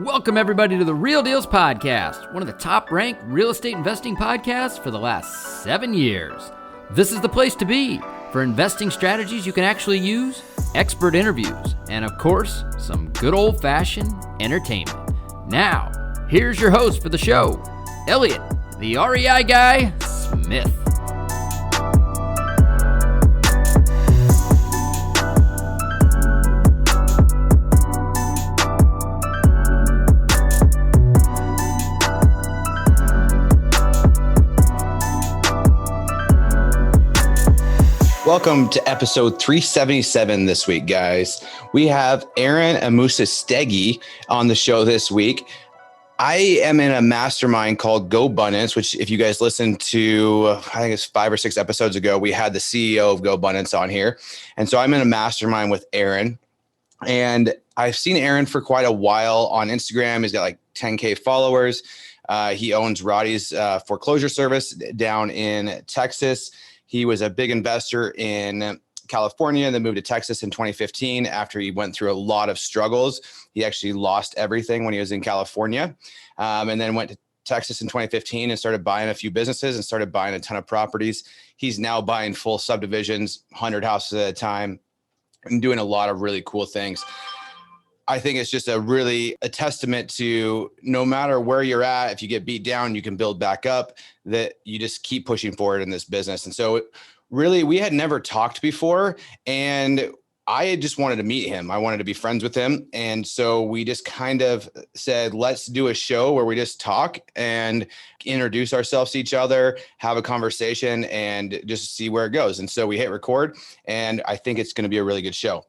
Welcome everybody to the Real Dealz podcast, one of the top-ranked real estate investing podcasts for the last 7 years. This is the place to be for investing strategies you can actually use, expert interviews, and of course, some good old-fashioned entertainment. Now, here's your host for the show, Elliot, the REI guy, Smith. Welcome to episode 377 this week, guys. We have Aaron Amusastegui on the show this week. I am in a mastermind called GoBundance, which if you guys listened to, I think it's 5 or 6 episodes ago, we had the CEO of GoBundance on here. And so I'm in a mastermind with Aaron. And I've seen Aaron for quite a while on Instagram. He's got like 10K followers. He owns Roddy's foreclosure service down in Texas. He was a big investor in California and then moved to Texas in 2015 after he went through a lot of struggles. He actually lost everything when he was in California, and then went to Texas in 2015 and started buying a few businesses and started buying a ton of properties. He's now buying full subdivisions, 100 houses at a time, and doing a lot of really cool things. I think it's just a testament to no matter where you're at, if you get beat down, you can build back up, that you just keep pushing forward in this business. And so really, we had never talked before, and I just wanted to meet him. I wanted to be friends with him. And so we just kind of said, let's do a show where we just talk and introduce ourselves to each other, have a conversation, and just see where it goes. And so we hit record, and I think it's going to be a really good show.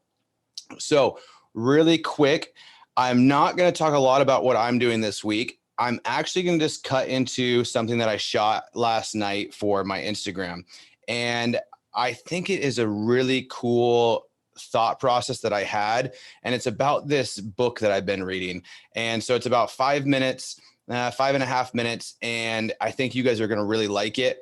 So really quick, I'm not going to talk a lot about what I'm doing this week. I'm actually going to just cut into something that I shot last night for my Instagram. And I think it is a really cool thought process that I had. And it's about this book that I've been reading. And so it's about 5 minutes, 5.5 minutes. And I think you guys are going to really like it.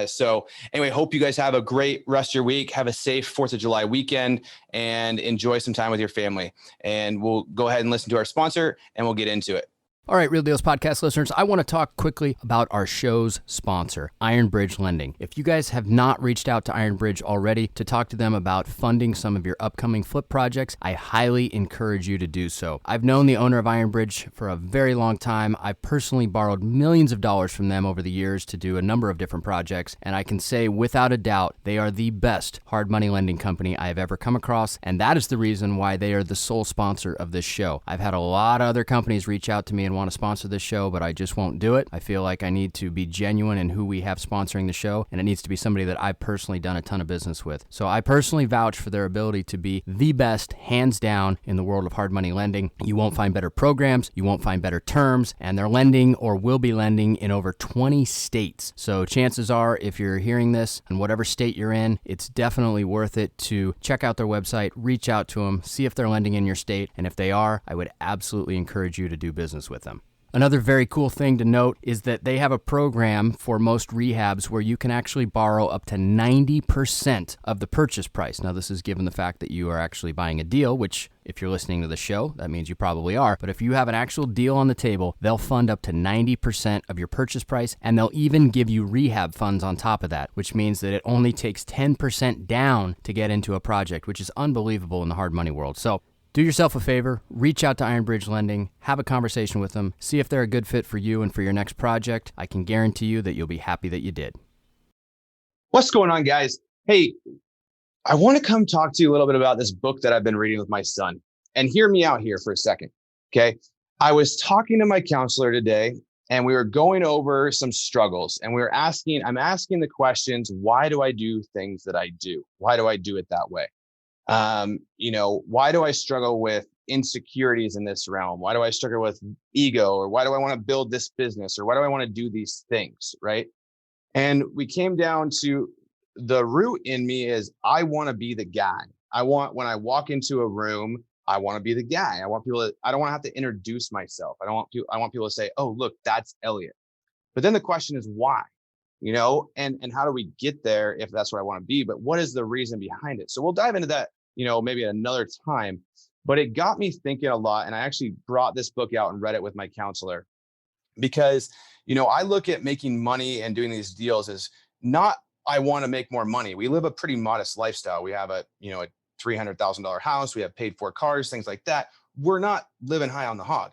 So anyway, hope you guys have a great rest of your week. Have a safe 4th of July weekend and enjoy some time with your family. And we'll go ahead and listen to our sponsor and we'll get into it. All right, Real Dealz podcast listeners, I want to talk quickly about our show's sponsor, Iron Bridge Lending. If you guys have not reached out to Iron Bridge already to talk to them about funding some of your upcoming flip projects, I highly encourage you to do so. I've known the owner of Iron Bridge for a very long time. I personally borrowed millions of dollars from them over the years to do a number of different projects, and I can say without a doubt, they are the best hard money lending company I have ever come across, and that is the reason why they are the sole sponsor of this show. I've had a lot of other companies reach out to me and want to sponsor this show, but I just won't do it. I feel like I need to be genuine in who we have sponsoring the show, and it needs to be somebody that I've personally done a ton of business with. So I personally vouch for their ability to be the best, hands down, in the world of hard money lending. You won't find better programs, you won't find better terms, and they're lending or will be lending in over 20 states. So chances are, if you're hearing this in whatever state you're in, it's definitely worth it to check out their website, reach out to them, see if they're lending in your state, and if they are, I would absolutely encourage you to do business with them. Another very cool thing to note is that they have a program for most rehabs where you can actually borrow up to 90% of the purchase price. Now, this is given the fact that you are actually buying a deal, which if you're listening to the show, that means you probably are. But if you have an actual deal on the table, they'll fund up to 90% of your purchase price, and they'll even give you rehab funds on top of that, which means that it only takes 10% down to get into a project, which is unbelievable in the hard money world. So do yourself a favor, reach out to Iron Bridge Lending, have a conversation with them, see if they're a good fit for you and for your next project. I can guarantee you that you'll be happy that you did. What's going on, guys? Hey, I want to come talk to you a little bit about this book that I've been reading with my son. And hear me out here for a second, okay? I was talking to my counselor today, and we were going over some struggles. And I'm asking the questions, why do I do things that I do? Why do I do it that way? Why do I struggle with insecurities in this realm? Why do I struggle with ego? Or why do I want to build this business? Or why do I want to do these things? Right. And we came down to the root in me is I want to be the guy. When I walk into a room, I want to be the guy. I don't want to have to introduce myself. I want people to say, oh, look, that's Elliot. But then the question is why? And how do we get there if that's what I want to be? But what is the reason behind it? So we'll dive into that, maybe at another time. But it got me thinking a lot. And I actually brought this book out and read it with my counselor because, I look at making money and doing these deals as not, I want to make more money. We live a pretty modest lifestyle. We have a $300,000 house. We have paid for cars, things like that. We're not living high on the hog.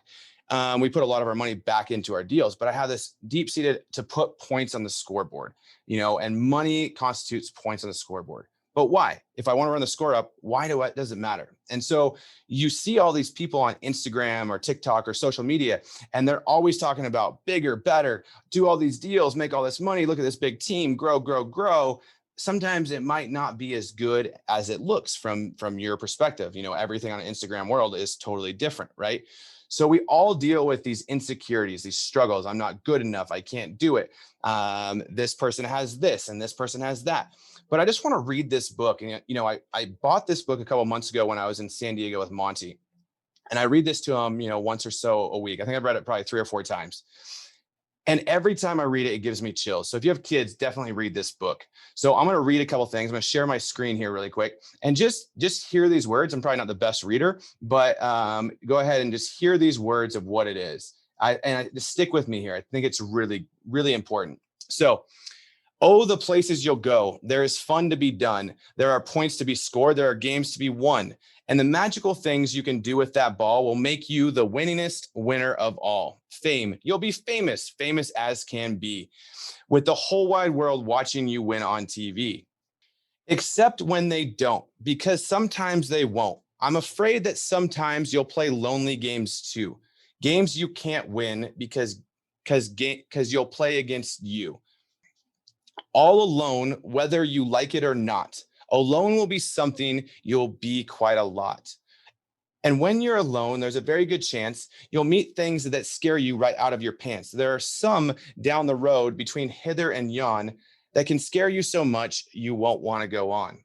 We put a lot of our money back into our deals, but I have this deep seated to put points on the scoreboard, and money constitutes points on the scoreboard. But why? If I want to run the score up, why does it matter? And so you see all these people on Instagram or TikTok or social media, and they're always talking about bigger, better, do all these deals, make all this money, look at this big team, grow, grow, grow. Sometimes it might not be as good as it looks from your perspective. Everything on an Instagram world is totally different, right? So we all deal with these insecurities, these struggles. I'm not good enough. I can't do it. This person has this and this person has that. But I just want to read this book. And, I bought this book a couple of months ago when I was in San Diego with Monty. And I read this to him, once or so a week. I think I've read it probably 3 or 4 times. And every time I read it, it gives me chills. So if you have kids, definitely read this book. So I'm going to read a couple of things. I'm going to share my screen here really quick and just hear these words. I'm probably not the best reader, but go ahead and just hear these words of what it is. Just stick with me here. I think it's really, really important. So, oh, the places you'll go. There is fun to be done. There are points to be scored. There are games to be won. And the magical things you can do with that ball will make you the winningest winner of all. Fame. You'll be famous, famous as can be, with the whole wide world watching you win on TV. Except when they don't, because sometimes they won't. I'm afraid that sometimes you'll play lonely games too. Games you can't win because you'll play against you. All alone, whether you like it or not. Alone will be something you'll be quite a lot. And when you're alone, there's a very good chance you'll meet things that scare you right out of your pants. There are some down the road between hither and yon that can scare you so much you won't want to go on.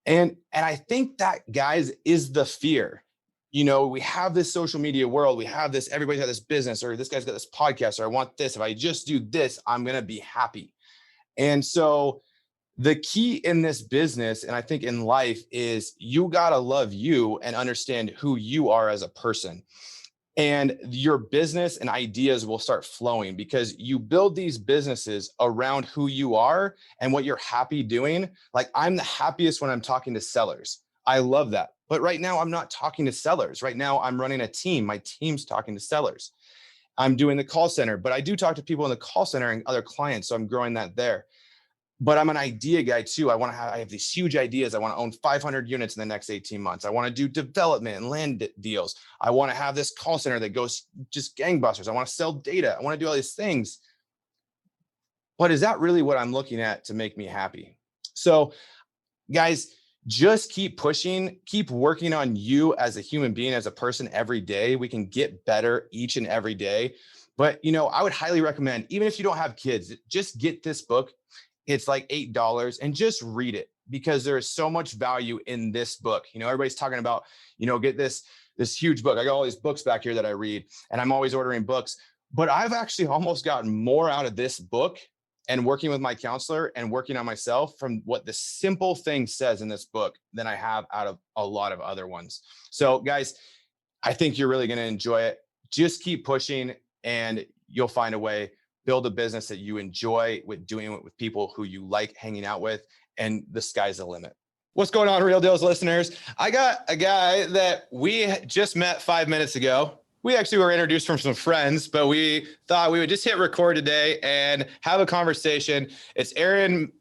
And I think that, guys, is the fear. We have this social media world. We have this, everybody's got this business, or this guy's got this podcast, or I want this. If I just do this, I'm going to be happy. And so the key in this business, and I think in life, is you got to love you and understand who you are as a person. And your business and ideas will start flowing because you build these businesses around who you are and what you're happy doing. Like, I'm the happiest when I'm talking to sellers. I love that. But right now, I'm not talking to sellers. Right now, I'm running a team. My team's talking to sellers. I'm doing the call center, but I do talk to people in the call center and other clients. So I'm growing that there. But I'm an idea guy too. I have these huge ideas. I want to own 500 units in the next 18 months. I want to do development and land deals. I want to have this call center that goes just gangbusters. I want to sell data. I want to do all these things. But is that really what I'm looking at to make me happy? So, guys, just keep pushing, keep working on you as a human being, as a person every day. We can get better each and every day. But, I would highly recommend, even if you don't have kids, just get this book. It's like $8 and just read it because there is so much value in this book. Everybody's talking about, get this huge book. I got all these books back here that I read, and I'm always ordering books, but I've actually almost gotten more out of this book and working with my counselor and working on myself from what the simple thing says in this book than I have out of a lot of other ones. So, guys, I think you're really going to enjoy it. Just keep pushing and you'll find a way. Build a business that you enjoy with doing it with people who you like hanging out with, and the sky's the limit. What's going on, Real Dealz listeners? I got a guy that we just met 5 minutes ago. We actually were introduced from some friends, but we thought we would just hit record today and have a conversation. It's Aaron.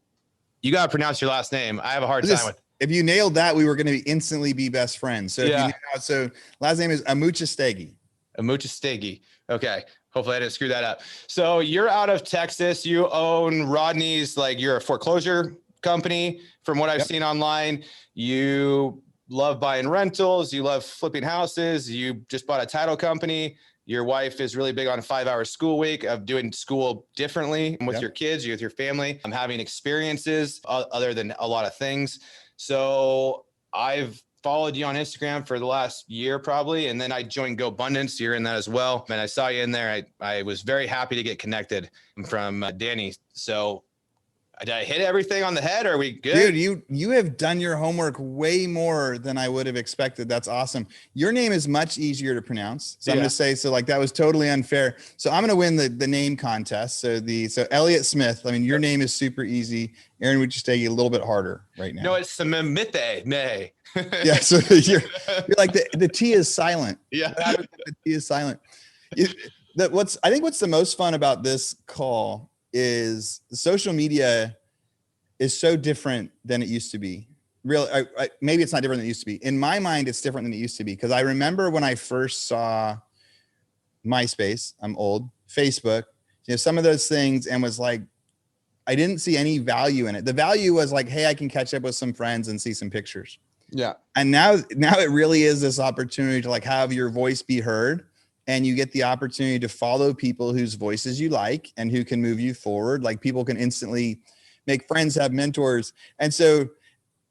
You got to pronounce your last name. I have a hard time with. If you nailed that, we were going to instantly be best friends. So, yeah. So last name is Amuchastegui. Amuchastegui. Okay. Hopefully I didn't screw that up. So you're out of Texas. You own Rodney's, you're a foreclosure company from what I've seen online. You love buying rentals. You love flipping houses. You just bought a title company. Your wife is really big on a 5-hour school week of doing school differently with your kids, with your family. I'm having experiences other than a lot of things. So I've followed you on Instagram for the last year probably. And then I joined GoBundance. You're in that as well. And I saw you in there. I was very happy to get connected from Danny. So Did I hit everything on the head? Are we good? Dude, you have done your homework way more than I would have expected. That's awesome. Your name is much easier to pronounce. So I'm going to say, so like that was totally unfair. So I'm going to win the name contest. So Elliot Smith, I mean, your name is super easy. Aaron would just take you a little bit harder right now. No, it's Samimite. Nay. Yeah. So you're like the T is silent. Yeah. The T is silent. I think what's the most fun about this call is social media is so different than it used to be. Really, maybe it's not different than it used to be. In my mind, it's different than it used to be. Because I remember when I first saw MySpace, I'm old, Facebook, some of those things, and was like, I didn't see any value in it. The value was like, hey, I can catch up with some friends and see some pictures. Yeah. And now it really is this opportunity to like have your voice be heard. And you get the opportunity to follow people whose voices you like and who can move you forward. Like people can instantly make friends, have mentors. And so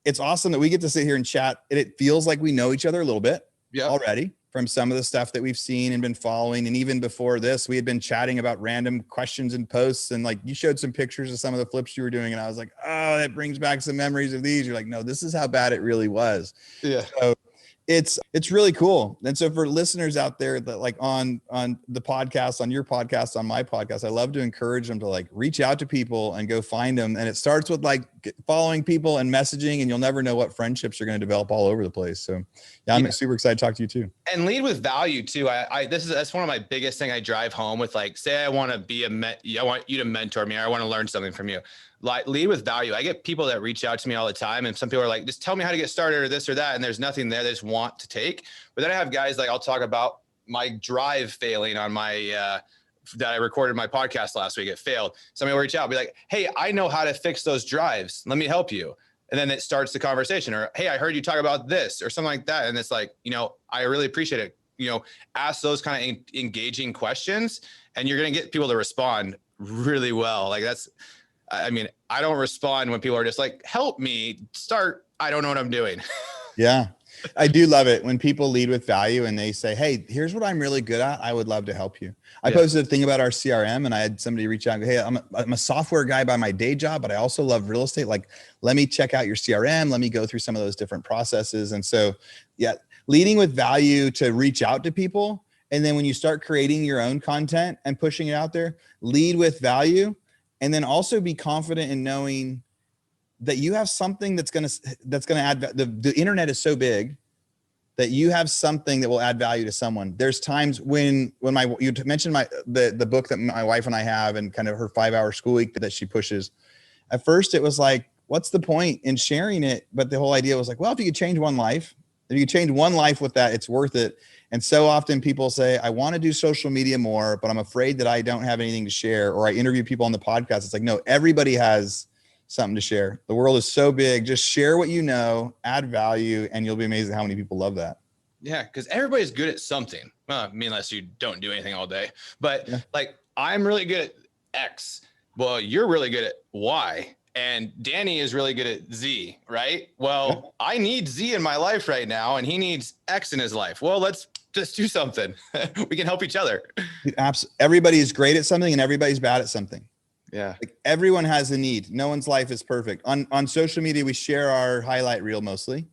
it's awesome that we get to sit here and chat. It feels like we know each other a little bit already from some of the stuff that we've seen and been following. And even before this, we had been chatting about random questions and posts. And like you showed some pictures of some of the flips you were doing. And I was like, oh, that brings back some memories of these. You're like, no, this is how bad it really was. Yeah. So it's really cool. And so for listeners out there that like on the podcast, on your podcast, on my podcast, I love to encourage them to like reach out to people and go find them. And it starts with like following people and messaging, and you'll never know what friendships are going to develop all over the place. So yeah, I'm super excited to talk to you too. And lead with value too. That's one of my biggest thing I drive home with. Like, say I want to be I want you to mentor me, or I want to learn something from you. Like, lead with value. I get people that reach out to me all the time, and some people are like, just tell me how to get started or this or that. And there's nothing there. They just want to take. But then I have guys like, I'll talk about my drive failing on my, that I recorded my podcast last week. It failed. Somebody will reach out and be like, hey, I know how to fix those drives. Let me help you. And then it starts the conversation. Or, hey, I heard you talk about this or something like that. And it's like, I really appreciate it. Ask those kind of engaging questions, and you're going to get people to respond really well. Like I don't respond when people are just like, help me start. I don't know what I'm doing. Yeah. I do love it when people lead with value and they say, hey, here's what I'm really good at. I would love to help you. I posted a thing about our CRM, and I had somebody reach out and go, hey, I'm a software guy by my day job, but I also love real estate. Like, let me check out your CRM. Let me go through some of those different processes. And so, yeah, leading with value to reach out to people. And then when you start creating your own content and pushing it out there, lead with value. And then also be confident in knowing that you have something that's going to add. The internet is so big that you have something that will add value to someone. There's times when you mentioned the book that my wife and I have, and kind of her 5-hour school week that she pushes. At first it was like, what's the point in sharing it? But the whole idea was like, well, if you could change one life, with that, it's worth it. And so often people say, I want to do social media more, but I'm afraid that I don't have anything to share. Or I interview people on the podcast. It's like, no, everybody has something to share. The world is so big. Just share what you know, add value, and you'll be amazed at how many people love that. Yeah, because everybody's good at something. Well, I mean, unless you don't do anything all day. But like, I'm really good at X. Well, you're really good at Y. And Danny is really good at Z, right? Well, I need Z in my life right now, and he needs X in his life. Well, let's just do something. We can help each other. Everybody is great at something, and everybody's bad at something. Yeah. Like, everyone has a need. No one's life is perfect. On social media, we share our highlight reel mostly.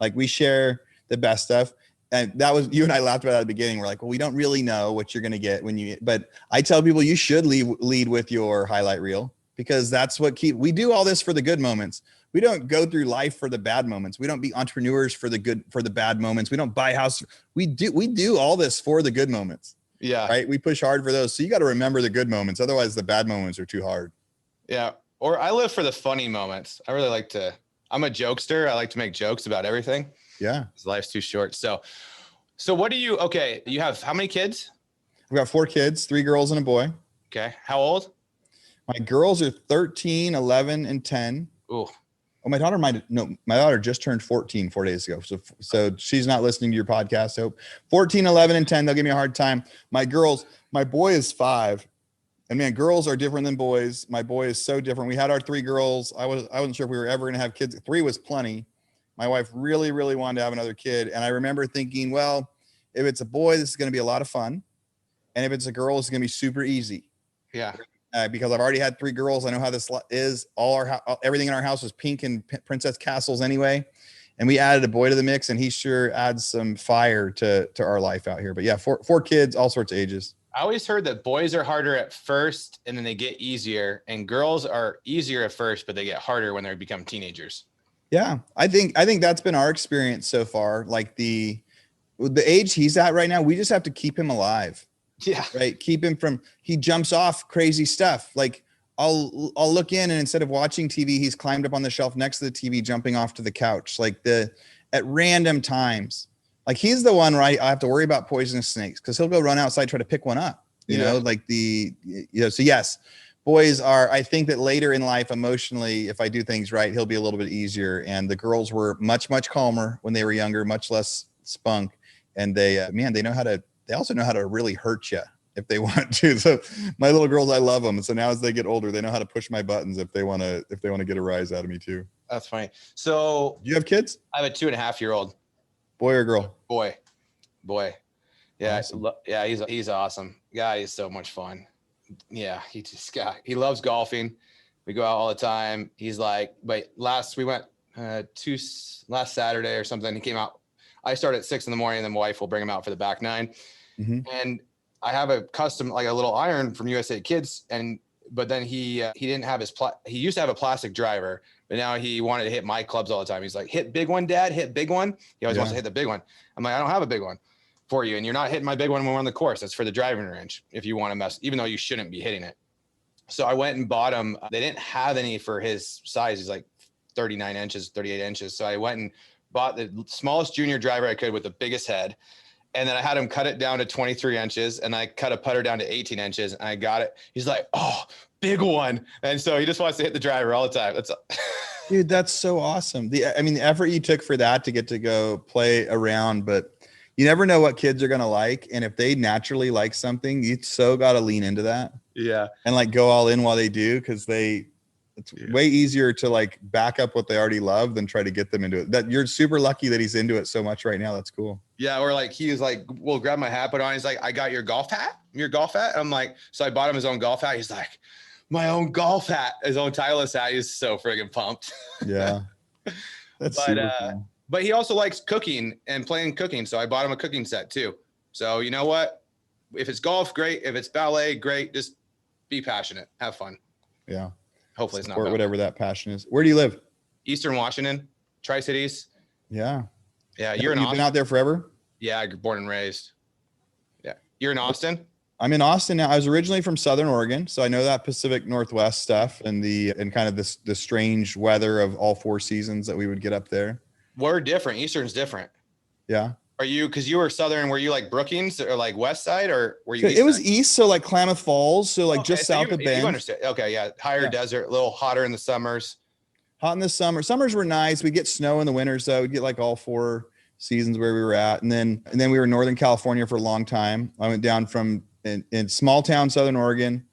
Like, we share the best stuff. And that was, you and I laughed about that at the beginning. We're like, well, we don't really know what you're going to get but I tell people you should lead with your highlight reel, because that's what we do all this for the good moments. We don't go through life for the bad moments. We don't be entrepreneurs for the bad moments. We don't buy a house. We do all this for the good moments. Yeah. Right. We push hard for those. So you got to remember the good moments. Otherwise the bad moments are too hard. Yeah. Or I live for the funny moments. I'm a jokester. I like to make jokes about everything. Yeah. Because life's too short. So what do you have how many kids? We got 4 kids, 3 girls and a boy. Okay. How old? My girls are 13, 11, and 10. Ooh. Well, my daughter just turned 14 4 days ago. So she's not listening to your podcast. So 14, 11, and 10, they'll give me a hard time. My boy is 5. And man, girls are different than boys. My boy is so different. We had our 3 girls. I wasn't sure if we were ever going to have kids. 3 was plenty. My wife really, really wanted to have another kid. And I remember thinking, well, if it's a boy, this is going to be a lot of fun. And if it's a girl, it's going to be super easy. Yeah. because I've already had 3 girls. I know how this is. Everything in our house was pink and princess castles anyway. And we added a boy to the mix, and he sure adds some fire to our life out here. But yeah, 4 kids, all sorts of ages. I always heard that boys are harder at first and then they get easier, and girls are easier at first, but they get harder when they become teenagers. Yeah, I think that's been our experience so far. Like the age he's at right now, we just have to keep him alive. Yeah. Right. Keep him he jumps off crazy stuff. Like I'll look in, and instead of watching TV, he's climbed up on the shelf next to the TV, jumping off to the couch, like at random times. Like he's the one, right? I have to worry about poisonous snakes because he'll go run outside, try to pick one up, you know, like so yes, boys are, I think that later in life, emotionally, if I do things right, he'll be a little bit easier. And the girls were much, much calmer when they were younger, much less spunk. And they also know how to really hurt you if they want to. So my little girls, I love them. So now as they get older, they know how to push my buttons if they want to get a rise out of me too. That's funny. So do you have kids? I have a 2.5-year-old. Boy or girl? Boy. Yeah. Awesome. Yeah. He's awesome. Guy is so much fun. Yeah. He loves golfing. We go out all the time. He's like, but we went last Saturday or something. He came out. I start at 6 a.m. and then my wife will bring him out for the back 9. Mm-hmm. And I have a custom, like a little iron from USA Kids. But then he didn't have he used to have a plastic driver, but now he wanted to hit my clubs all the time. He's like, hit big one, Dad, hit big one. He always wants to hit the big one. I'm like, I don't have a big one for you. And you're not hitting my big one when we're on the course. That's for the driving range. If you want to mess, even though you shouldn't be hitting it. So I went and bought him. They didn't have any for his size. He's like 39 inches, 38 inches. So I went and bought the smallest junior driver I could with the biggest head. And then I had him cut it down to 23 inches, and I cut a putter down to 18 inches, and I got it. He's like, oh, big one. And so he just wants to hit the driver all the time. Dude, that's so awesome. The effort you took for that to get to go play around, but you never know what kids are going to like. And if they naturally like something, you so got to lean into that. Yeah. And like go all in while they do. Cause it's way easier to like back up what they already love than try to get them into it. That you're super lucky that he's into it so much right now. That's cool. Yeah. Or like, he was like, we'll grab my hat, put on. He's like, I got your golf hat. And I'm like, so I bought him his own golf hat. He's like, my own golf hat, his own Titleist hat. He's so friggin' pumped. Yeah. That's super cool. But he also likes cooking and playing cooking. So I bought him a cooking set too. So you know what? If it's golf, great. If it's ballet, great. Just be passionate. Have fun. Yeah. Hopefully it's not ballet. Whatever that passion is. Where do you live? Eastern Washington, Tri-Cities. Yeah. Yeah. You've been out there forever? Yeah. Born and raised. Yeah. You're in Austin? I'm in Austin now. I was originally from Southern Oregon, so I know that Pacific Northwest stuff and kind of the strange weather of all 4 seasons that we would get up there. We're different. Eastern's different. Yeah. Are you, because you were Southern, were you like Brookings or like West Side, or were you? It was east, so like Klamath Falls, so like just south of Bend. You understand? Okay, yeah. Higher desert, a little hotter in the summers. Hot in the summer. Summers were nice. We get snow in the winters, though. We get like all 4 seasons where we were at, and then we were in Northern California for a long time. I went down from in small town Southern Oregon,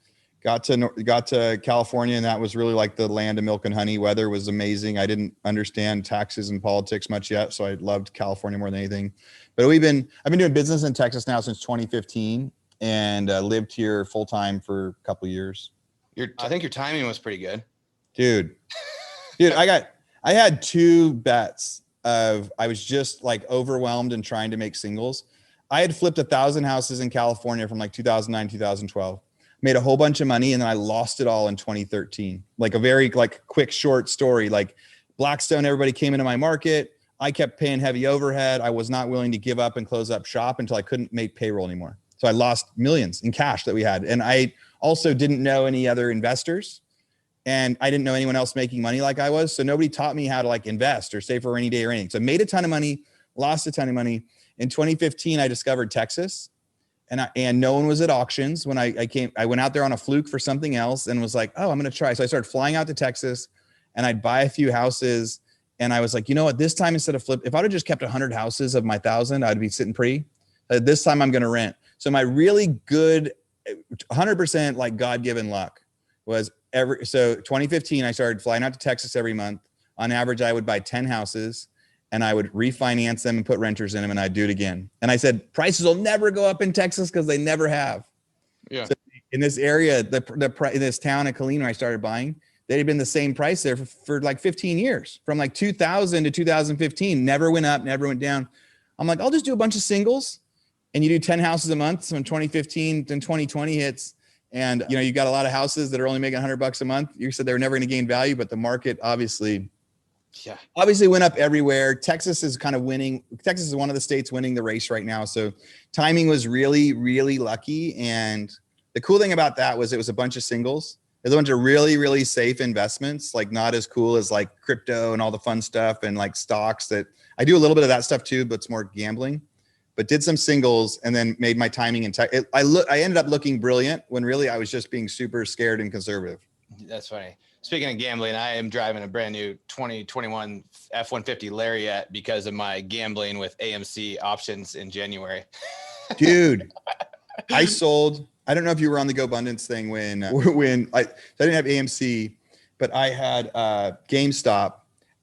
got to California, and that was really like the land of milk and honey. Weather was amazing. I didn't understand taxes and politics much yet, so I loved California more than anything. But I've been doing business in Texas now since 2015, and lived here full time for a couple of years. I think your timing was pretty good, dude. I had 2 bets of I was just like overwhelmed and trying to make singles. I had flipped 1,000 houses in California from like 2009, 2012, made a whole bunch of money. And then I lost it all in 2013. Like a very like quick, short story, like Blackstone, everybody came into my market. I kept paying heavy overhead. I was not willing to give up and close up shop until I couldn't make payroll anymore. So I lost millions in cash that we had. And I also didn't know any other investors, and I didn't know anyone else making money like I was. So nobody taught me how to like invest or save for a rainy day or anything. So I made a ton of money, lost a ton of money. In 2015, I discovered Texas, and no one was at auctions when I went out there on a fluke for something else and was like, oh, I'm going to try. So I started flying out to Texas, and I'd buy a few houses. And I was like, you know what, this time instead of flip, if I'd have just kept 100 houses of my 1,000, I'd be sitting pretty. This time I'm going to rent. So my really good 100% like God-given luck was so 2015, I started flying out to Texas every month. On average, I would buy 10 houses, and I would refinance them and put renters in them, and I'd do it again. And I said, prices will never go up in Texas because they never have. Yeah. So in this area, in this town of Colleen where I started buying, they had been the same price there for like 15 years, from like 2000 to 2015, never went up, never went down. I'm like, I'll just do a bunch of singles, and you do 10 houses a month. So in 2015 and 2020 hits, and you got a lot of houses that are only making $100 a month. You said they were never going to gain value, but the market obviously went up everywhere. Texas is kind of winning. Texas is one of the states winning the race right now. So timing was really, really lucky. And the cool thing about that was it was a bunch of singles. It was a bunch of really, really safe investments, like not as cool as like crypto and all the fun stuff and like stocks. That I do a little bit of that stuff too, but it's more gambling. But did some singles and then made my timing and I ended up looking brilliant when really I was just being super scared and conservative. That's funny. Speaking of gambling, I am driving a brand new 2021 F-150 Lariat because of my gambling with AMC options in January. Dude, I don't know if you were on the GoBundance thing when I didn't have AMC, but I had GameStop.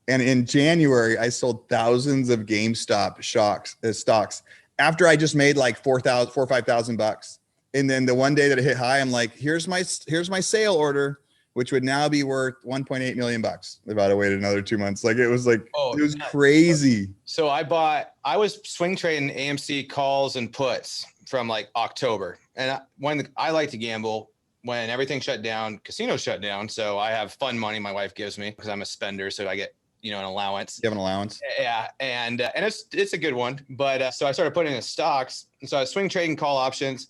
And in January, I sold thousands of GameStop stocks after I just made like $4,000 or $5,000. And then the one day that it hit high, I'm like, here's my sale order, which would now be worth $1.8 million. About to wait another 2 months. Like it was crazy. So I was swing trading AMC calls and puts from like October. And when I like to gamble, when everything shut down, casinos shut down. So I have fun money my wife gives me because I'm a spender. So I get, an allowance. You have an allowance? Yeah. And it's a good one. But so I started putting in stocks. And so I was swing trading call options.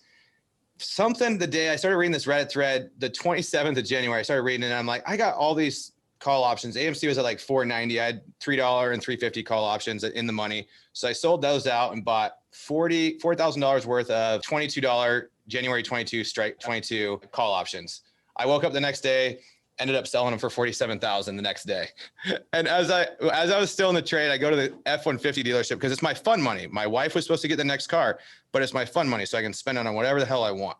The day I started reading this Reddit thread, the 27th of January, I started reading it and I'm like, I got all these call options. AMC was at like $4.90. I had $3 and $3.50 call options in the money. So I sold those out and bought $4,000 worth of $22 January 22 strike 22 call options. I woke up the next day, ended up selling them for $47,000 the next day. And as I was still in the trade, I go to the F-150 dealership because it's my fun money. My wife was supposed to get the next car, but it's my fun money. So I can spend it on whatever the hell I want.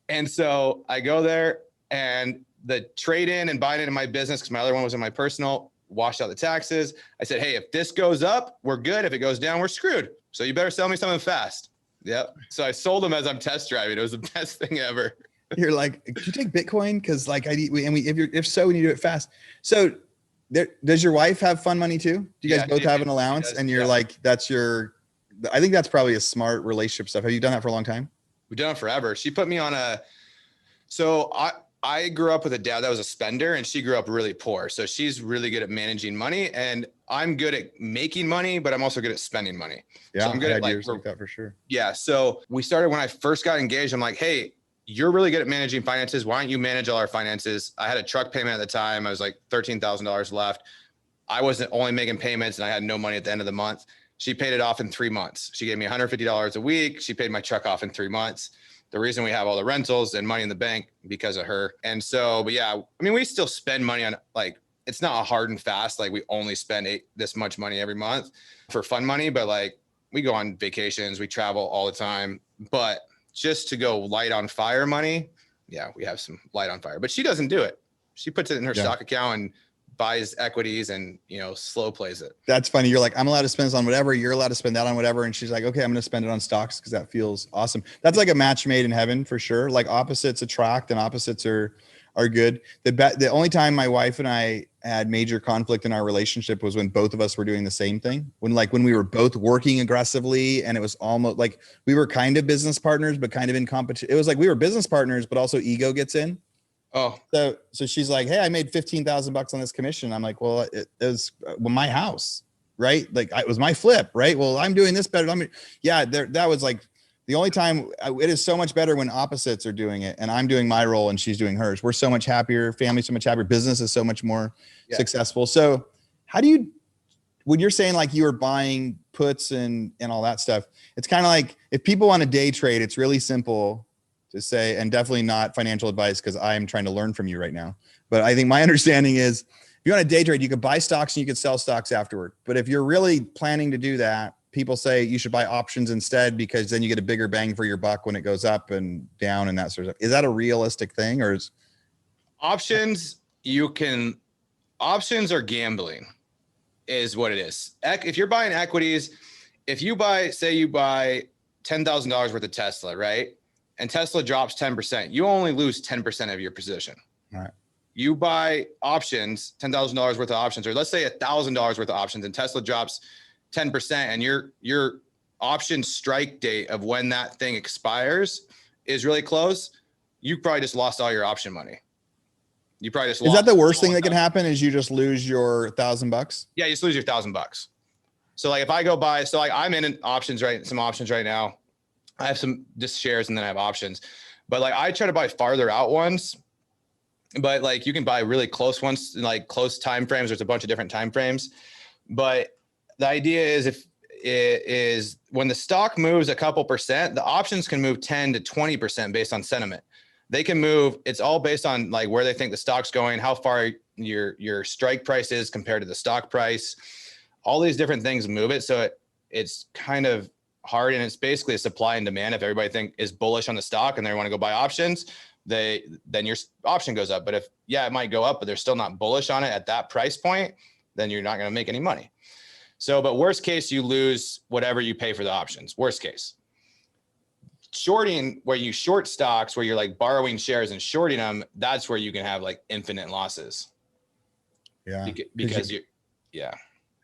And so I go there and the trade in and buying it in my business, because my other one was in my personal, washed out the taxes. I said, hey, if this goes up, we're good. If it goes down, we're screwed. So you better sell me something fast. Yep. So I sold them as I'm test driving. It was the best thing ever. You're like, could you take Bitcoin? Because like if so, we need to do it fast. So does your wife have fun money too? Do you guys both have an allowance? And you're like, I think that's probably a smart relationship stuff. Have you done that for a long time? We've done it forever. She put me on so I grew up with a dad that was a spender and she grew up really poor. So she's really good at managing money and I'm good at making money, but I'm also good at spending money. Yeah, so I'm good at like that for sure. Yeah. So we started when I first got engaged. I'm like, hey, you're really good at managing finances. Why don't you manage all our finances? I had a truck payment at the time. I was like $13,000 left. I wasn't only making payments and I had no money at the end of the month. She paid it off in 3 months. She gave me $150 a week. She paid my truck off in 3 months. The reason we have all the rentals and money in the bank because of her. And so, but yeah, I mean, we still spend money on like, it's not a hard and fast. Like we only spend this much money every month for fun money, but like we go on vacations, we travel all the time, but just to go light on fire money. Yeah, we have some light on fire, but she doesn't do it. She puts it in her stock account and buys equities and, slow plays it. That's funny. You're like, I'm allowed to spend this on whatever. You're allowed to spend that on whatever. And she's like, okay, I'm going to spend it on stocks because that feels awesome. That's like a match made in heaven for sure. Like opposites attract and opposites are good. The only time my wife and I had major conflict in our relationship was when both of us were doing the same thing. When we were both working aggressively and it was almost like we were kind of business partners, but kind of in competition. It was like we were business partners, but also ego gets in. Oh, so she's like, hey, I made $15,000 on this commission. I'm like, well, it was my house, right? Like it was my flip, right? Well, I'm doing this better. That was like the only time. It is so much better when opposites are doing it and I'm doing my role and she's doing hers. We're so much happier. Family's so much happier. Business is so much more successful. So when you're saying like you were buying puts and all that stuff, it's kind of like if people want to day trade, it's really simple to say, and definitely not financial advice because I'm trying to learn from you right now. But I think my understanding is if you want to day trade, you could buy stocks and you could sell stocks afterward. But if you're really planning to do that, people say you should buy options instead because then you get a bigger bang for your buck when it goes up and down and that sort of stuff. Is that a realistic thing or is options? Options are gambling is what it is. If you're buying equities, if you buy, say you buy $10,000 worth of Tesla, right? and Tesla drops 10%, you only lose 10% of your position. All right. You buy options, $10,000 worth of options, or let's say $1,000 worth of options, and Tesla drops 10%, and your option strike date of when that thing expires is really close. You probably just lost all your option money. You probably just lost. Is that the worst thing that can happen? Is you just lose your $1,000? Yeah, you just lose your $1,000. So like if I go buy, so like I'm in some options right now. I have some just shares and then I have options, but like I try to buy farther out ones, but like you can buy really close ones, like close time frames. There's a bunch of different time frames, but the idea is if it is when the stock moves a couple percent, the options can move 10 to 20% based on sentiment. They can move. It's all based on like where they think the stock's going, how far your strike price is compared to the stock price. All these different things move it. So it's kind of hard, and it's basically a supply and demand. If everybody is bullish on the stock and they want to go buy options, then your option goes up. But if, it might go up, but they're still not bullish on it at that price point, then you're not going to make any money. So, but worst case, you lose whatever you pay for the options. Worst case. Shorting, where you short stocks, where you're like borrowing shares and shorting them, that's where you can have like infinite losses. Yeah. Because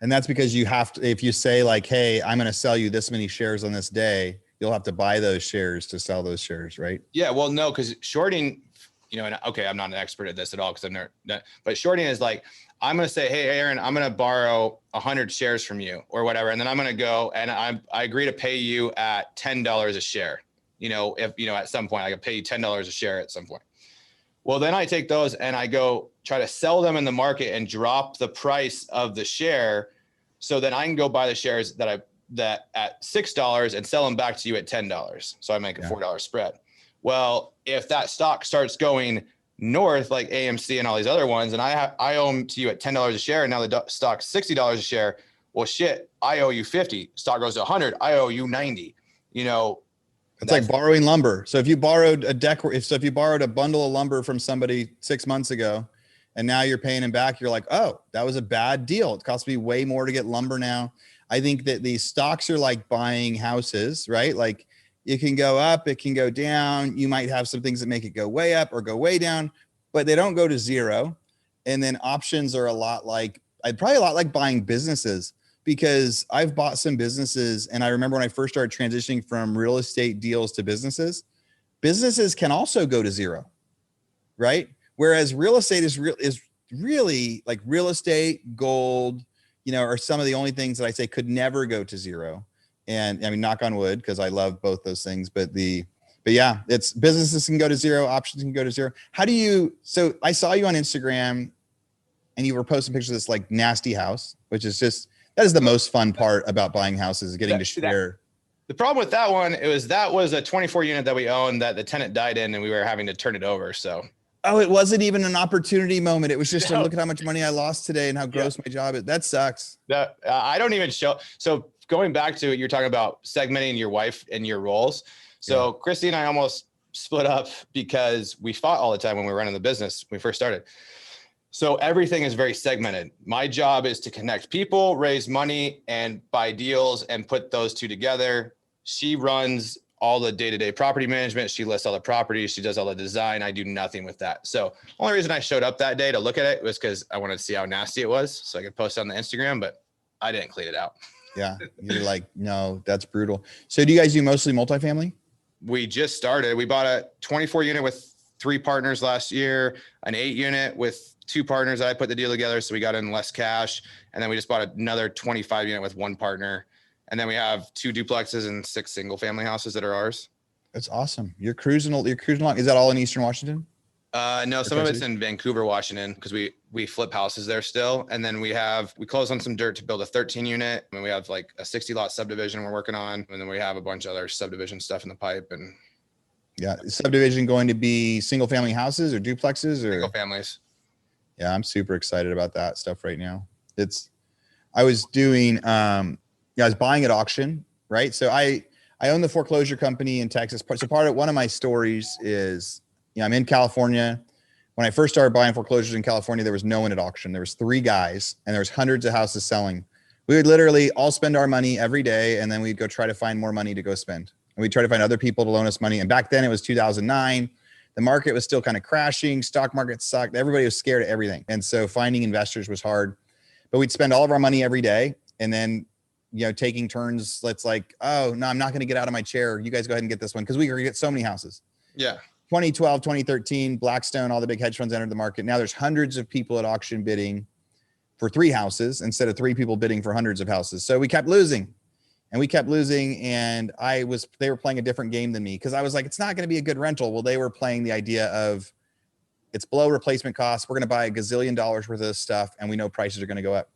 And that's because you have to, if you say like, hey, I'm going to sell you this many shares on this day, you'll have to buy those shares to sell those shares, right? Yeah. Well, no, because shorting, and okay, I'm not an expert at this at all because I've never, but shorting is like, I'm going to say, hey, Aaron, I'm going to borrow 100 shares from you or whatever. And then I'm going to go and I agree to pay you at $10 a share. If, at some point I could pay you $10 a share at some point. Well, then I take those and I go try to sell them in the market and drop the price of the share. So then I can go buy the shares that at $6 and sell them back to you at $10. So I make a $4 spread. Well, if that stock starts going north, like AMC and all these other ones, and I owe them to you at $10 a share, and now the stock's $60 a share. Well, shit, I owe you 50. Stock goes to 100. I owe you 90. It's like borrowing lumber. So if you borrowed if you borrowed a bundle of lumber from somebody 6 months ago, and now you're paying them back, you're like, oh, that was a bad deal. It costs me way more to get lumber now. I think that these stocks are like buying houses, right? Like it can go up, it can go down. You might have some things that make it go way up or go way down, but they don't go to zero. And then options are probably a lot like buying businesses, because I've bought some businesses. And I remember when I first started transitioning from real estate deals to businesses can also go to zero, right? Whereas real estate is really like real estate, gold, are some of the only things that I say could never go to zero. And I mean, knock on wood, because I love both those things. But yeah, it's businesses can go to zero, options can go to zero. So I saw you on Instagram and you were posting pictures of this like nasty house, which is that is the most fun part about buying houses, is getting to share. The problem with that one, that was a 24 unit that we owned that the tenant died in and we were having to turn it over. So. Oh, it wasn't even an opportunity moment. It was just look at how much money I lost today and how gross my job is. That sucks. I don't even show. So going back to it, you're talking about segmenting your wife and your roles. So Christy and I almost split up because we fought all the time when we were running the business when we first started. So everything is very segmented. My job is to connect people, raise money, and buy deals and put those two together. She runs all the day-to-day property management. She lists all the properties. She does all the design. I do nothing with that. So only reason I showed up that day to look at it was because I wanted to see how nasty it was so I could post it on the Instagram, but I didn't clean it out. Yeah. You're like, no, that's brutal. So do you guys do mostly multifamily? We just started. We bought a 24 unit with 3 partners last year, an 8 unit with 2 partners that I put the deal together. So we got in less cash. And then we just bought another 25 unit with 1 partner. And then we have 2 duplexes and 6 single family houses that are ours. That's awesome. You're cruising along. Is that all in Eastern Washington? No, some of it's in Vancouver, Washington, because we flip houses there still. And then we closed on some dirt to build a 13 unit. And we have like a 60 lot subdivision we're working on. And then we have a bunch of other subdivision stuff in the pipe. And yeah, subdivision going to be single family houses or duplexes or single families. Yeah, I'm super excited about that stuff right now. I was buying at auction, right? So I own the foreclosure company in Texas. So one of my stories is, I'm in California. When I first started buying foreclosures in California, there was no one at auction. There was 3 guys and there was hundreds of houses selling. We would literally all spend our money every day. And then we'd go try to find more money to go spend. and we tried to find other people to loan us money. And back then it was 2009. The market was still kind of crashing. Stock market sucked. Everybody was scared of everything. And so finding investors was hard, but we'd spend all of our money every day. And then, taking turns. Let's like, oh no, I'm not going to get out of my chair. You guys go ahead and get this one. Cause we could get so many houses. Yeah. 2012, 2013, Blackstone, all the big hedge funds entered the market. Now there's hundreds of people at auction bidding for 3 houses instead of 3 people bidding for hundreds of houses. So we kept losing. And they were playing a different game than me because I was like, it's not going to be a good rental. Well, they were playing the idea of it's below replacement costs. We're going to buy a gazillion dollars worth of this stuff, and we know prices are going to go up.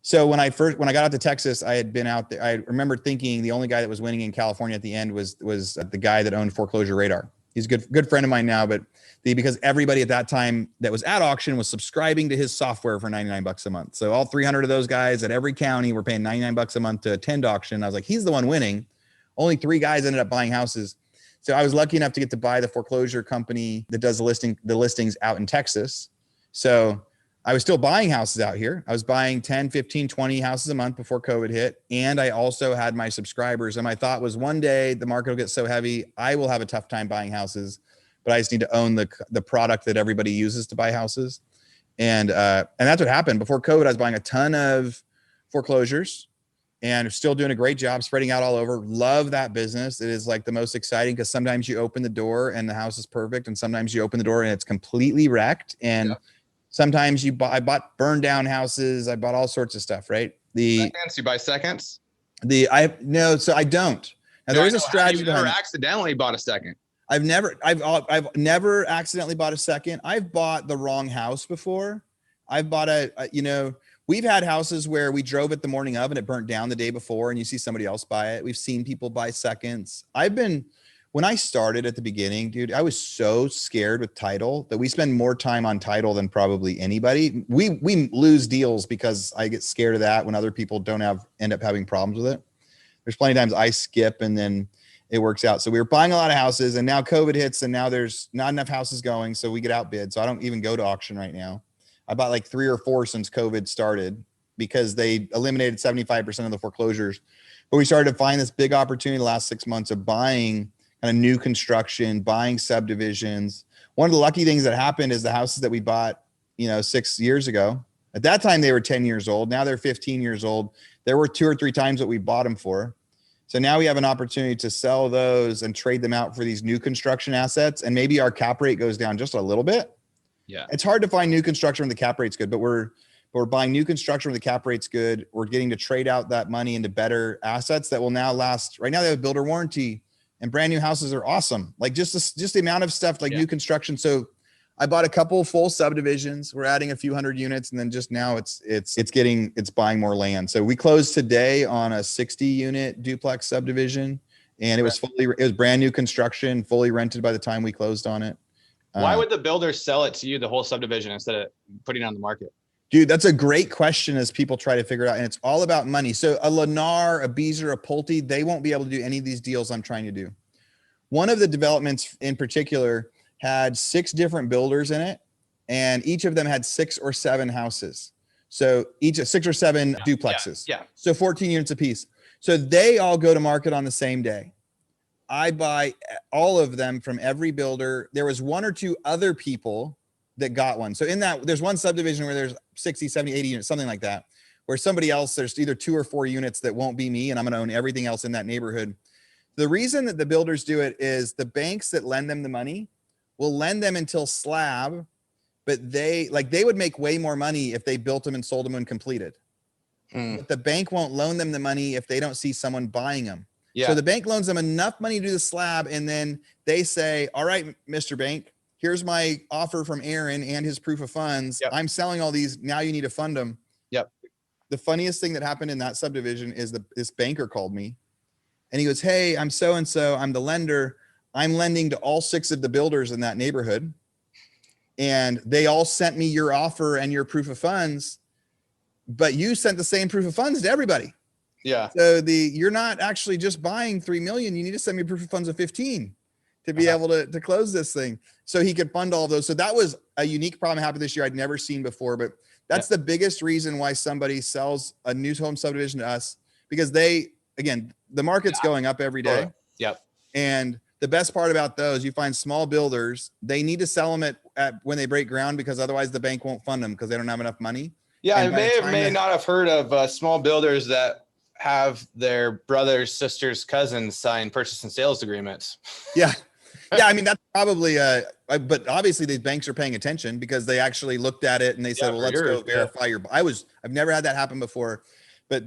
So when I got out to Texas, I had been out there. I remember thinking the only guy that was winning in California at the end was the guy that owned Foreclosure Radar. He's a good friend of mine now, but because everybody at that time that was at auction was subscribing to his software for $99 a month. So all 300 of those guys at every county were paying $99 a month to attend auction. I was like, he's the one winning. Only 3 guys ended up buying houses. So I was lucky enough to get to buy the foreclosure company that does the listings out in Texas. So I was still buying houses out here. I was buying 10, 15, 20 houses a month before COVID hit. And I also had my subscribers. And my thought was one day the market will get so heavy, I will have a tough time buying houses, but I just need to own the product that everybody uses to buy houses. And that's what happened. Before COVID, I was buying a ton of foreclosures and still doing a great job spreading out all over. Love that business. It is like the most exciting because sometimes you open the door and the house is perfect. And sometimes you open the door and it's completely wrecked. And sometimes I bought burned down houses. I bought all sorts of stuff, right? Seconds, you buy seconds? So I don't. Now there is a strategy. You've never accidentally bought a second. I've never accidentally bought a second. I've bought the wrong house before. I've bought we've had houses where we drove it the morning of and it burnt down the day before and you see somebody else buy it. We've seen people buy seconds. When I started at the beginning, dude, I was so scared with title that we spend more time on title than probably anybody. We lose deals because I get scared of that when other people end up having problems with it. There's plenty of times I skip and then it works out. So we were buying a lot of houses and now COVID hits and now there's not enough houses going. So we get outbid. So I don't even go to auction right now. I bought like 3 or 4 since COVID started because they eliminated 75% of the foreclosures. But we started to find this big opportunity the last 6 months of buying kind of new construction, buying subdivisions. One of the lucky things that happened is the houses that we bought, 6 years ago, at that time, they were 10 years old. Now they're 15 years old. There were 2 or 3 times what we bought them for. So now we have an opportunity to sell those and trade them out for these new construction assets. And maybe our cap rate goes down just a little bit. Yeah. It's hard to find new construction when the cap rate's good, but we're buying new construction when the cap rate's good. We're getting to trade out that money into better assets that will now last. Right now they have a builder warranty and brand new houses are awesome. Like just the amount of stuff like new construction. So I bought a couple full subdivisions. We're adding a few hundred units. And then just now it's buying more land. So we closed today on a 60 unit duplex subdivision and it was brand new construction, fully rented by the time we closed on it. Why would the builders sell it to you, the whole subdivision, instead of putting it on the market? Dude, that's a great question as people try to figure it out. And it's all about money. So a Lennar, a Beazer, a Pulte, they won't be able to do any of these deals I'm trying to do. One of the developments in particular had 6 different builders in it, and each of them had 6 or 7 houses. So each 6 or 7 duplexes. Yeah. So 14 units apiece. So they all go to market on the same day. I buy all of them from every builder. There was 1 or 2 other people that got one. So in that, there's one subdivision where there's 60, 70, 80 units, something like that, where somebody else, there's either 2 or 4 units that won't be me, and I'm going to own everything else in that neighborhood. The reason that the builders do it is the banks that lend them the money will lend them until slab, but they would make way more money if they built them and sold them when completed. But the bank won't loan them the money if they don't see someone buying them. Yeah. So the bank loans them enough money to do the slab, and then they say, all right, Mr. Bank, here's my offer from Aaron and his proof of funds. Yep. I'm selling all these. Now you need to fund them. Yep. The funniest thing that happened in that subdivision is this banker called me and he goes, hey, I'm so-and-so. I'm the lender. I'm lending to all 6 of the builders in that neighborhood. And they all sent me your offer and your proof of funds, but you sent the same proof of funds to everybody. Yeah. So you're not actually just buying 3 million. You need to send me proof of funds of 15 to be able to close this thing. So he could fund all those. So that was a unique problem that happened this year I'd never seen before, but that's the biggest reason why somebody sells a new home subdivision to us, because the market's going up every day. Yep. And the best part about those, you find small builders, they need to sell them at when they break ground, because otherwise the bank won't fund them because they don't have enough money. Yeah, And I may not have heard of small builders that have their brothers, sisters, cousins sign purchase and sales agreements. Yeah. Yeah. I mean, that's probably, but obviously these banks are paying attention because they actually looked at it and they said, well, let's go verify I've never had that happen before, but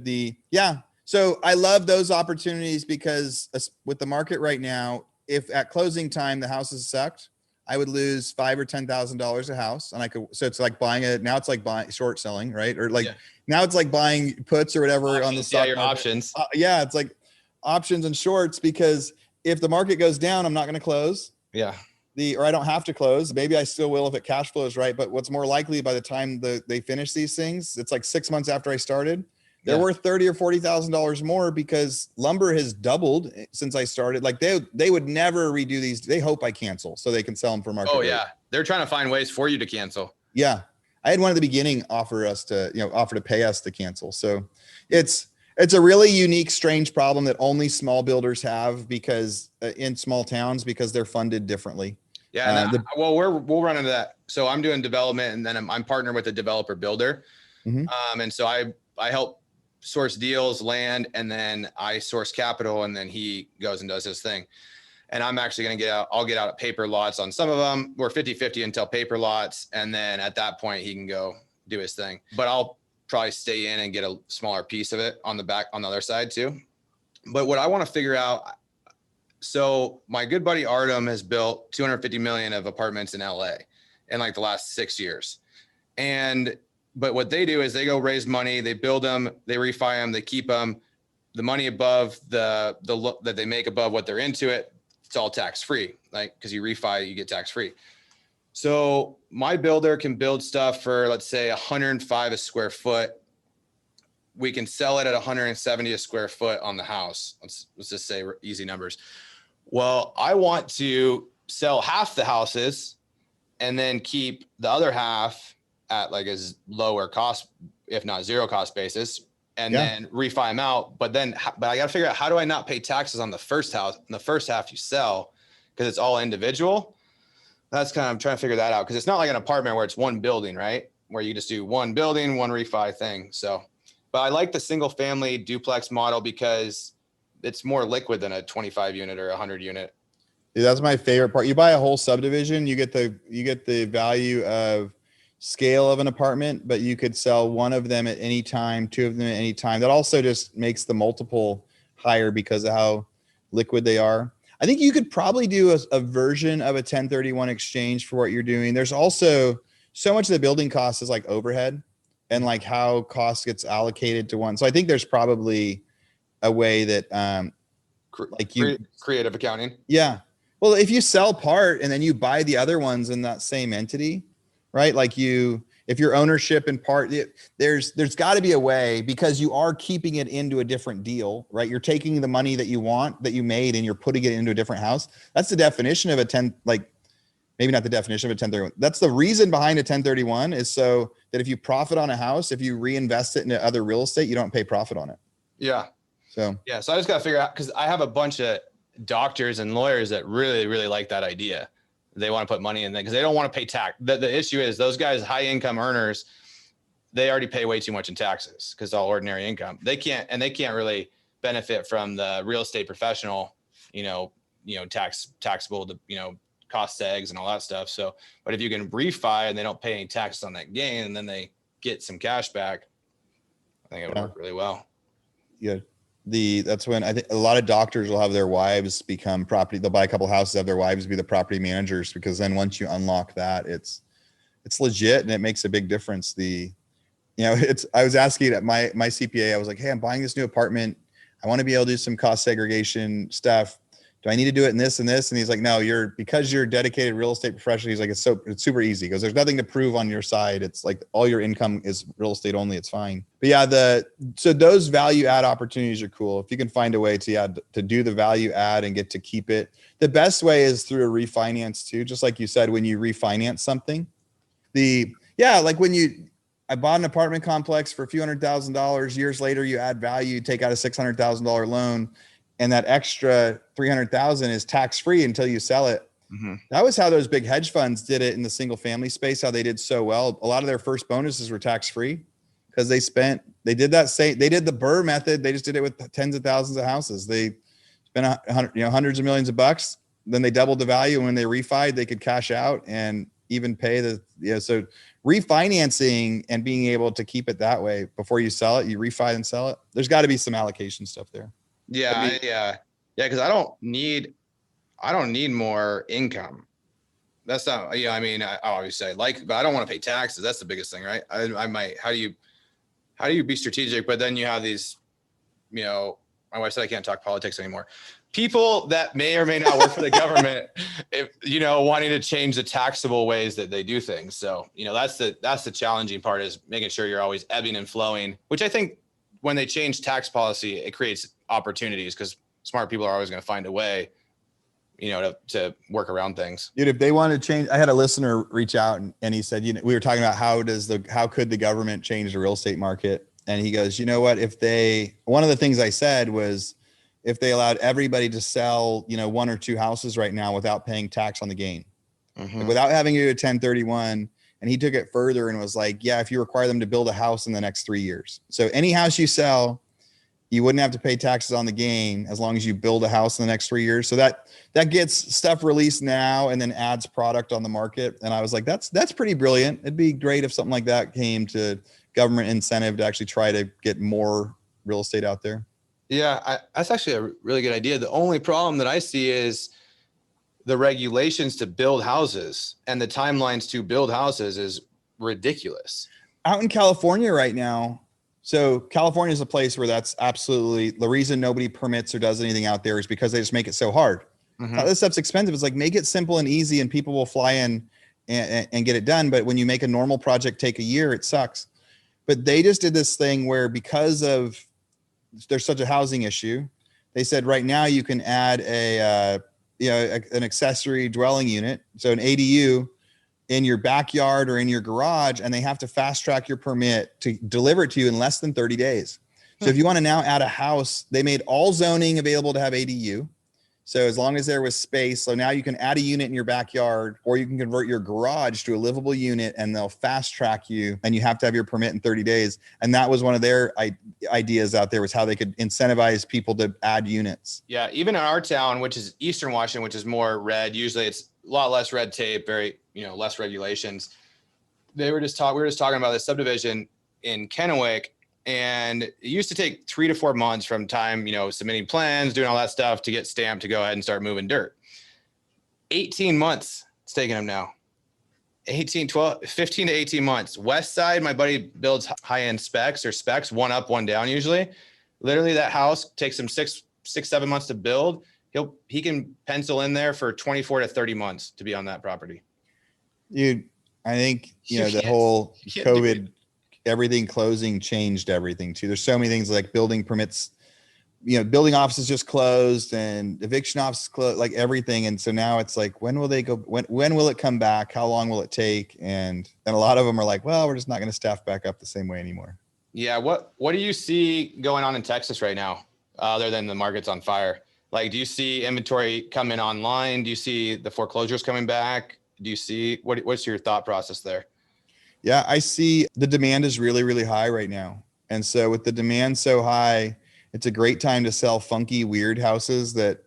so I love those opportunities because with the market right now, if at closing time, the house is sucked, I would lose $5,000 or $10,000 a house. And so it's like now it's like buying short selling, right? Or like, now it's like buying puts or whatever options, on the stock your market. options. It's like options and shorts, because if the market goes down, I'm not going to close. Yeah. Or I don't have to close. Maybe I still will if it cash flows right. But what's more likely, by the time they finish these things, it's like 6 months after I started, they're worth $30,000 or $40,000 more, because lumber has doubled since I started. Like they would never redo these. They hope I cancel so they can sell them for market rate. They're trying to find ways for you to cancel. Yeah. I had one at the beginning offer to pay us to cancel. So it's a really unique, strange problem that only small builders have, because in small towns, because they're funded differently. Yeah. We'll run into that. So I'm doing development, and then I'm partnered with a developer builder. Mm-hmm. And so I help source deals, land, and then I source capital, and then he goes and does his thing. And I'm actually going to I'll get out at paper lots on some of them. We're 50-50 until paper lots. And then at that point he can go do his thing, but I'll probably stay in and get a smaller piece of it on the other side too. But what I want to figure out, so my good buddy Artem has built 250 million of apartments in LA in like the last 6 years. But what they do is they go raise money, they build them, they refi them, they keep them. The money above the that they make above what they're into it, it's all tax free. Like, because you refi, you get tax free. So my builder can build stuff for, let's say, 105 a square foot. We can sell it at 170 a square foot on the house. Let's just say easy numbers. Well, I want to sell half the houses and then keep the other half at like as lower cost, if not zero cost basis, and then refi them out. But I got to figure out, how do I not pay taxes on the first house, in the first half you sell, because it's all individual. I'm trying to figure that out, because it's not like an apartment where it's one building, right? Where you just do one building, one refi thing. So, but I like the single family duplex model because it's more liquid than a 25 unit or 100 unit. Dude, that's my favorite part. You buy a whole subdivision, you get the value of scale of an apartment, but you could sell one of them at any time, two of them at any time. That also just makes the multiple higher because of how liquid they are. I think you could probably do a version of a 1031 exchange for what you're doing. There's also so much of the building cost is like overhead and like how cost gets allocated to one. So I think there's probably a way that creative accounting. Yeah. Well, if you sell part and then you buy the other ones in that same entity, right? Like if your ownership in part, there's got to be a way, because you are keeping it into a different deal, right? You're taking the money that you made and you're putting it into a different house. That's the definition of maybe not the definition of a 1031. That's the reason behind a 1031, is so that if you profit on a house, if you reinvest it into other real estate, you don't pay profit on it. Yeah. So I just got to figure out, because I have a bunch of doctors and lawyers that really, really like that idea. They want to put money in there because they don't want to pay tax. The issue is those guys, high income earners, they already pay way too much in taxes because it's all ordinary income. They can't really benefit from the real estate professional, taxable, cost tags and all that stuff. So, but if you can refi and they don't pay any taxes on that gain, and then they get some cash back, I think it'll work really well. Yeah. That's when I think a lot of doctors will have their wives become property. They'll buy a couple houses, have their wives be the property managers, because then once you unlock that, it's legit and it makes a big difference. I was asking at my CPA, I was like, hey, I'm buying this new apartment. I want to be able to do some cost segregation stuff. Do I need to do it in this and this? And he's like, no, because you're a dedicated real estate professional. He's like, it's super easy, because there's nothing to prove on your side. It's like all your income is real estate only. It's fine. But yeah, so those value add opportunities are cool. If you can find a way to do the value add and get to keep it. The best way is through a refinance too. Just like you said, when you refinance something, I bought an apartment complex for a few $100,000. Years later, you add value, take out a $600,000 loan. and that extra 300,000 is tax free until you sell it. Mm-hmm. That was how those big hedge funds did it in the single family space, how they did so well. A lot of their first bonuses were tax free because they did the Burr method. They just did it with tens of thousands of houses. They spent hundreds of millions of bucks. Then they doubled the value. And when they refied, they could cash out and even pay so refinancing and being able to keep it that way before you sell it, you refi and sell it. There's got to be some allocation stuff there. Yeah. Cause I don't need more income. That's not, I mean, I always say but I don't want to pay taxes. That's the biggest thing, right? I might, how do you be strategic? But then you have these, my wife said I can't talk politics anymore. People that may or may not work for the government, wanting to change the taxable ways that they do things. So, that's the challenging part, is making sure you're always ebbing and flowing, which I think when they change tax policy, it creates opportunities because smart people are always going to find a way, to work around things. Dude, if they want to change, I had a listener reach out and he said, we were talking about how could the government change the real estate market? And he goes, you know what, one of the things I said was, if they allowed everybody to sell, 1 or 2 houses right now without paying tax on the gain, like without having to do a 1031. And he took it further and was like, yeah, if you require them to build a house in the next 3 years. So any house you sell, you wouldn't have to pay taxes on the gain as long as you build a house in the next 3 years. So that gets stuff released now and then adds product on the market. And I was like, that's pretty brilliant. It'd be great if something like that came to government incentive to actually try to get more real estate out there. Yeah, that's actually a really good idea. The only problem that I see is the regulations to build houses and the timelines to build houses is ridiculous. Out in California right now, so California is a place where that's absolutely the reason nobody permits or does anything out there is because they just make it so hard. This stuff's expensive. It's like, make it simple and easy and people will fly in and get it done. But when you make a normal project take a year, it sucks. But they just did this thing where because of there's such a housing issue, they said right now you can add an accessory dwelling unit, so an ADU, in your backyard or in your garage, and they have to fast track your permit to deliver it to you in less than 30 days. So if you want to now add a house, they made all zoning available to have ADU. So as long as there was space, so now you can add a unit in your backyard, or you can convert your garage to a livable unit and they'll fast track you, and you have to have your permit in 30 days. And that was one of their ideas out there, was how they could incentivize people to add units. Yeah. Even in our town, which is Eastern Washington, which is more red, usually it's a lot less red tape, very, less regulations. We were just talking about this subdivision in Kennewick, and it used to take 3 to 4 months from time, submitting plans, doing all that stuff to get stamped to go ahead and start moving dirt. 18 months it's taking them now. 15 to 18 months. West side, my buddy builds high-end specs, one up, one down usually. Literally that house takes him 6-7 months to build. He can pencil in there for 24 to 30 months to be on that property. Dude, I think, the whole COVID, everything closing changed everything too. There's so many things like building permits, building offices just closed and eviction offices closed, like everything. And so now it's like, when will they go? When will it come back? How long will it take? And a lot of them are like, well, we're just not going to staff back up the same way anymore. Yeah. What do you see going on in Texas right now, other than the market's on fire? Like, do you see inventory coming online? Do you see the foreclosures coming back? Do you see what's your thought process there? Yeah, I see the demand is really, really high right now. And so with the demand so high, it's a great time to sell funky, weird houses because,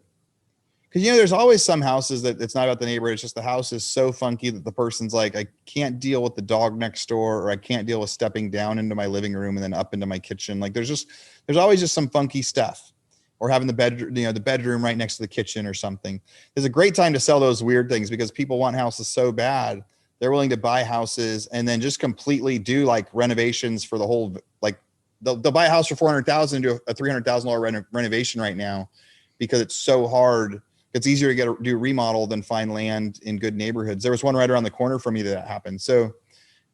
there's always some houses that it's not about the neighborhood. It's just the house is so funky that the person's like, I can't deal with the dog next door, or I can't deal with stepping down into my living room and then up into my kitchen. Like there's always just some funky stuff, or having the bedroom right next to the kitchen or something. It's a great time to sell those weird things because people want houses so bad. They're willing to buy houses and then just completely do like renovations for the whole, like they'll buy a house for $400,000 and do a $300,000 renovation right now because it's so hard. It's easier to do remodel than find land in good neighborhoods. There was one right around the corner from me that happened. So,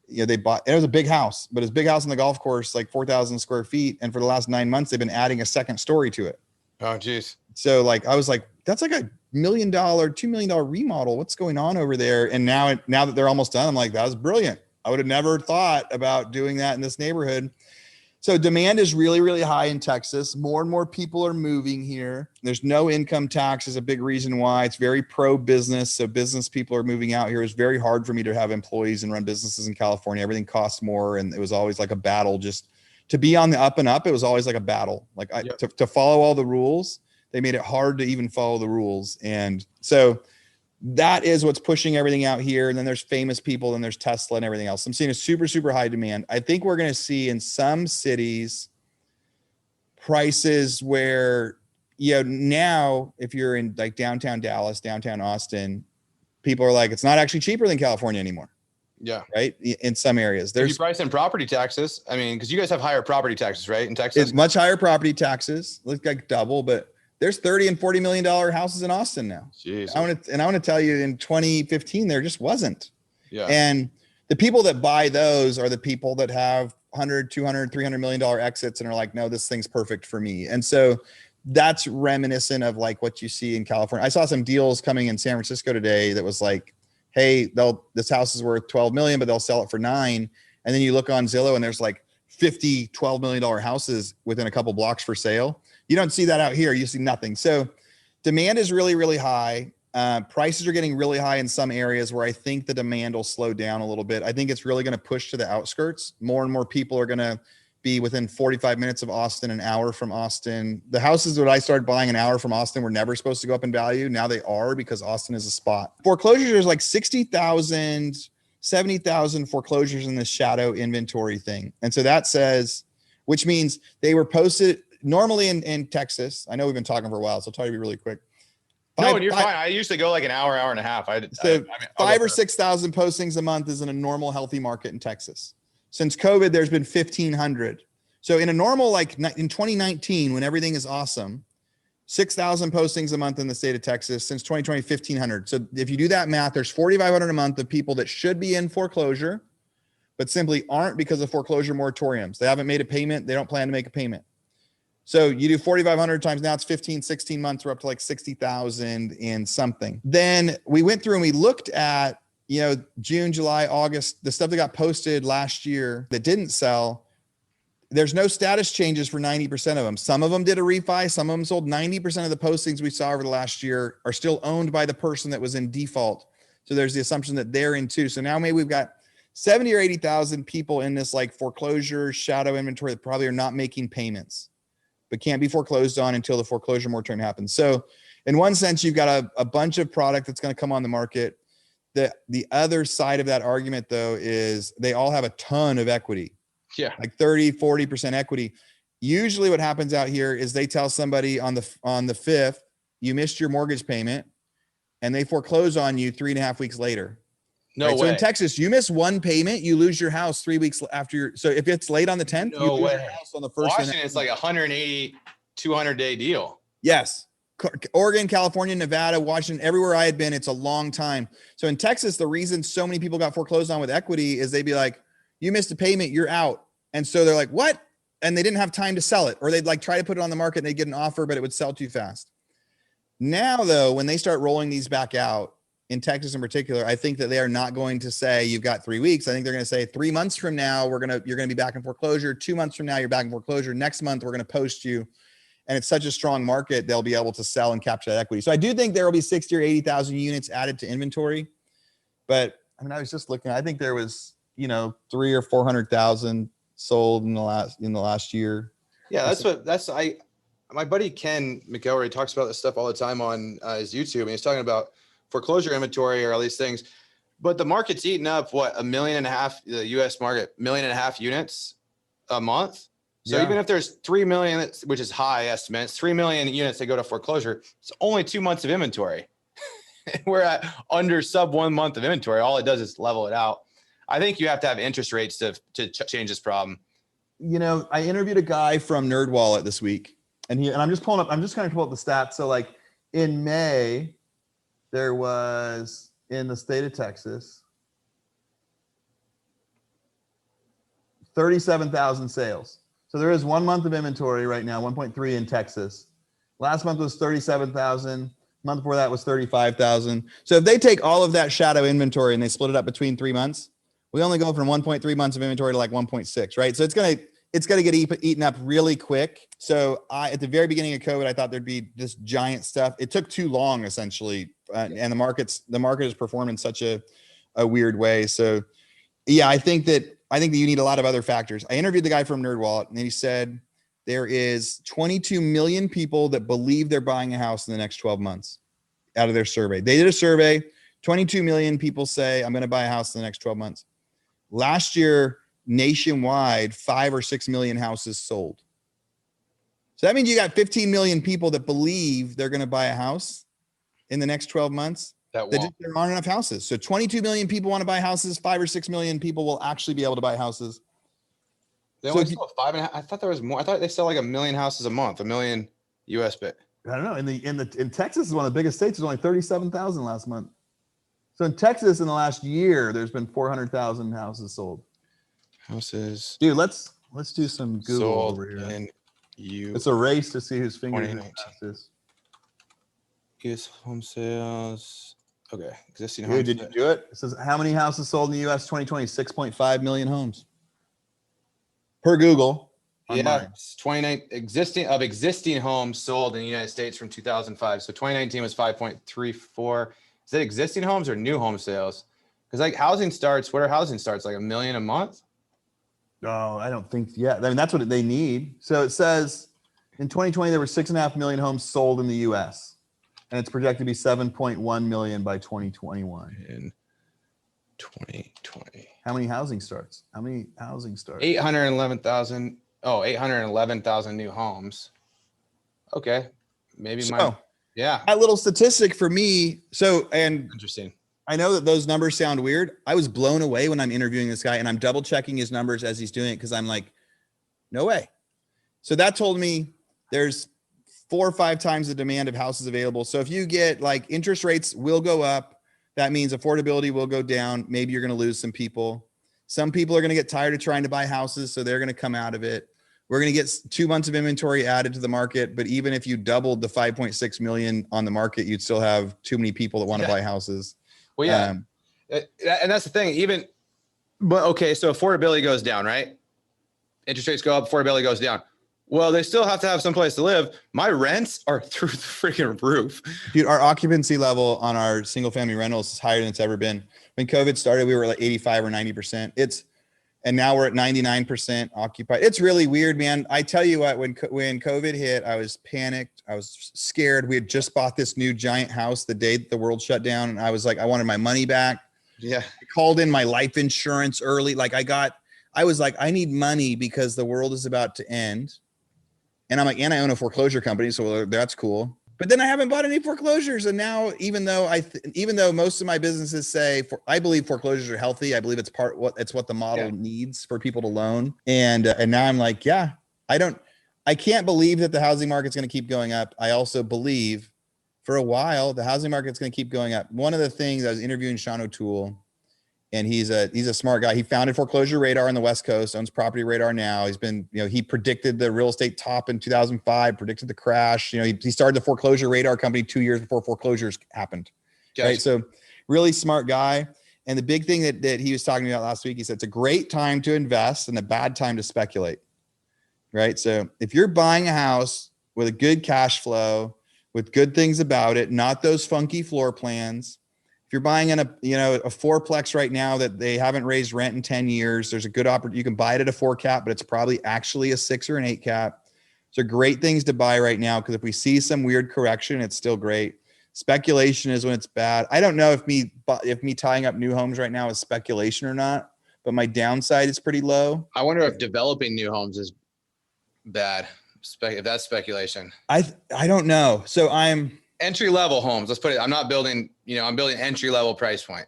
they bought, it was a big house, but it's a big house on the golf course, like 4,000 square feet. And for the last 9 months, they've been adding a second story to it. Oh, geez. So like, I was like, that's like $1 million, $2 million remodel. What's going on over there? And now that they're almost done, I'm like, that was brilliant. I would have never thought about doing that in this neighborhood. So demand is really, really high in Texas. More and more people are moving here. There's no income tax is a big reason why. It's very pro-business. So business people are moving out here. It's very hard for me to have employees and run businesses in California. Everything costs more. And it was always like a battle just to be on the up and up. It was always like a battle. Like to follow all the rules, they made it hard to even follow the rules. And so that is what's pushing everything out here. And then there's famous people and there's Tesla and everything else. I'm seeing a super, super high demand. I think we're going to see in some cities prices where, now if you're in like downtown Dallas, downtown Austin, people are like, it's not actually cheaper than California anymore. Yeah. Right. In some areas, there's you price in property taxes. I mean, because you guys have higher property taxes, right? In Texas, it's much higher property taxes, look like double, but there's $30 and $40 million houses in Austin now. Jeez. I want to tell you, in 2015, there just wasn't. Yeah. And the people that buy those are the people that have 100, 200, $300 million exits and are like, no, this thing's perfect for me. And so that's reminiscent of like what you see in California. I saw some deals coming in San Francisco today that was like, hey, this house is worth 12 million, but they'll sell it for 9. And then you look on Zillow and there's like 50, $12 million houses within a couple blocks for sale. You don't see that out here. You see nothing. So demand is really, really high. Prices are getting really high in some areas where I think the demand will slow down a little bit. I think it's really going to push to the outskirts. More and more people are going to be within 45 minutes of Austin, an hour from Austin. The houses that I started buying an hour from Austin were never supposed to go up in value. Now they are, because Austin is a spot. Foreclosures, there's like 60,000, 70,000 foreclosures in this shadow inventory thing. And so that says, which means they were posted normally in Texas. I know we've been talking for a while, so I'll try to be really quick. You're fine. I usually go like an hour, hour and a half. So 5,000 or 6,000 postings a month is in a normal, healthy market in Texas. Since COVID, there's been 1,500. So in a normal, like in 2019, when everything is awesome, 6,000 postings a month in the state of Texas. Since 2020, 1,500. So if you do that math, there's 4,500 a month of people that should be in foreclosure, but simply aren't because of foreclosure moratoriums. They haven't made a payment. They don't plan to make a payment. So you do 4,500 times, now it's 15, 16 months. We're up to like 60,000 in something. Then we went through and we looked at, June, July, August, the stuff that got posted last year that didn't sell. There's no status changes for 90% of them. Some of them did a refi. Some of them sold. 90% of the postings we saw over the last year are still owned by the person that was in default. So there's the assumption that they're in too. So now maybe we've got 70 or 80,000 people in this like foreclosure shadow inventory that probably are not making payments, but can't be foreclosed on until the foreclosure moratorium happens. So in one sense, you've got a bunch of product that's going to come on the market. The other side of that argument, though, is they all have a ton of equity. Yeah. Like 30, 40% equity. Usually what happens out here is they tell somebody on the 5th, you missed your mortgage payment, and they foreclose on you 3.5 weeks later. No way. So in Texas, you miss one payment, you lose your house 3 weeks after so if it's late on the 10th, you lose your house on the 1st. Washington, it's like 180, 200-day deal. Yes. Oregon, California, Nevada, Washington, everywhere I had been, it's a long time. So in Texas, the reason so many people got foreclosed on with equity is they'd be like, you missed a payment, you're out. And so they're like, what? And they didn't have time to sell it, or they'd like try to put it on the market and they'd get an offer, but it would sell too fast. Now, though, when they start rolling these back out in Texas in particular, I think that they are not going to say you've got 3 weeks. I think they're going to say 3 months from now, you're going to be back in foreclosure. 2 months from now, you're back in foreclosure. Next month, we're going to post you. And it's such a strong market, they'll be able to sell and capture that equity. So I do think there will be 60 or 80,000 units added to inventory. But I mean, I was just looking, I think there was, 300,000 or 400,000 sold in the last year. Yeah, my buddy Ken McElroy talks about this stuff all the time on his YouTube, and he's talking about foreclosure inventory or all these things. But the market's eating up what, 1.5 million, the US market, 1.5 million units a month. So even if there's 3 million, which is high estimates, 3 million units that go to foreclosure, it's only 2 months of inventory. We're at under sub 1 month of inventory. All it does is level it out. I think you have to have interest rates to change this problem. I interviewed a guy from NerdWallet this week, and I'm just going to pull up the stats. So like in May, there was in the state of Texas, 37,000 sales. So there is 1 month of inventory right now, 1.3 in Texas. Last month was 37,000. Month before that was 35,000. So if they take all of that shadow inventory and they split it up between 3 months, we only go from 1.3 months of inventory to like 1.6, right? So it's going to get eaten up really quick. So at the very beginning of COVID, I thought there'd be this giant stuff. It took too long, essentially, and the market has performed in such a weird way. So, yeah, I think that you need a lot of other factors. I interviewed the guy from NerdWallet, and he said there is 22 million people that believe they're buying a house in the next 12 months out of their survey. They did a survey. 22 million people say, I'm going to buy a house in the next 12 months. Last year, nationwide, 5 or 6 million houses sold. So that means you got 15 million people that believe they're going to buy a house in the next 12 months. There aren't enough houses. So 22 million people want to buy houses. 5 or 6 million people will actually be able to buy houses. They only sell 5.5. I thought there was more. I thought they sell like 1 million houses a month, 1 million US bit. I don't know. In Texas is one of the biggest states. There's only 37,000 last month. So in Texas, in the last year, there's been 400,000 houses sold. Houses. Dude, let's do some Google sold over here. In it's a race to see whose fingers are fastest. US home sales. Okay, existing homes. Did you do it? It says how many houses sold in the U.S. 2020? 6.5 million homes per Google. Yeah, 29 existing homes sold in the United States from 2005. So 2019 was 5.34. Is it existing homes or new home sales? Because like housing starts, what are housing starts? Like 1 million a month? Oh, I don't think. Yeah, I mean that's what they need. So it says in 2020 there were 6.5 million homes sold in the U.S. and it's projected to be 7.1 million by 2021. In 2020. How many housing starts? 811,000. Oh, 811,000 new homes. Okay, maybe yeah. That little statistic for me. So, and interesting. I know that those numbers sound weird. I was blown away when I'm interviewing this guy and I'm double checking his numbers as he's doing it because I'm like, no way. So that told me there's 4 or 5 times the demand of houses available. So if you get like interest rates will go up, that means affordability will go down. Maybe you're going to lose some people. Some people are going to get tired of trying to buy houses, so they're going to come out of it. We're going to get 2 months of inventory added to the market, but even if you doubled the 5.6 million on the market, you'd still have too many people that want to buy houses. Well, yeah. And that's the thing, but okay, so affordability goes down, right? Interest rates go up, affordability goes down. Well, they still have to have some place to live. My rents are through the freaking roof. Dude, our occupancy level on our single family rentals is higher than it's ever been. When COVID started, we were like 85 or 90%. And now we're at 99% occupied. It's really weird, man. I tell you what, when COVID hit, I was panicked. I was scared. We had just bought this new giant house the day that the world shut down. And I was like, I wanted my money back. Yeah. I called in my life insurance early. I was like, I need money because the world is about to end. And I'm like, and I own a foreclosure company. So that's cool. But then I haven't bought any foreclosures. And now, even though most of my businesses say, I believe foreclosures are healthy. I believe it's what the model needs for people to loan. And now I'm like, yeah, I can't believe that the housing market's going to keep going up. I also believe for a while, the housing market's going to keep going up. One of the things I was interviewing Sean O'Toole, and he's a smart guy. He founded Foreclosure Radar on the West Coast, owns Property Radar now. He's been, he predicted the real estate top in 2005, predicted the crash. He started the Foreclosure Radar company 2 years before foreclosures happened. Gotcha. Right. So really smart guy. And the big thing that he was talking about last week, he said, it's a great time to invest and a bad time to speculate. Right. So if you're buying a house with a good cash flow, with good things about it, not those funky floor plans, if you're buying in a fourplex right now that they haven't raised rent in 10 years, there's a good opportunity. You can buy it at a 4 cap, but it's probably actually a 6 or an 8 cap. So great things to buy right now. Cause if we see some weird correction, it's still great. Speculation is when it's bad. I don't know if me tying up new homes right now is speculation or not, but my downside is pretty low. I wonder if developing new homes is bad. If that's speculation. I don't know. So I'm entry-level homes. Let's put it, I'm not building, I'm building entry-level price point.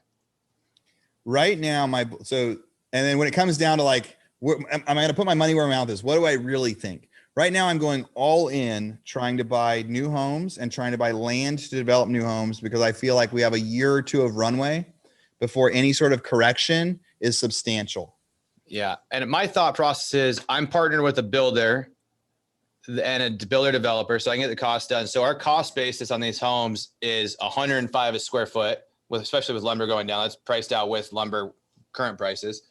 Right now, and then when it comes down to like, am I going to put my money where my mouth is? What do I really think? Right now, I'm going all in trying to buy new homes and trying to buy land to develop new homes because I feel like we have a year or two of runway before any sort of correction is substantial. Yeah. And my thought process is I'm partnered with a builder and a builder developer, so I can get the cost done. So our cost basis on these homes is $105 a square foot, especially with lumber going down. That's priced out with lumber current prices.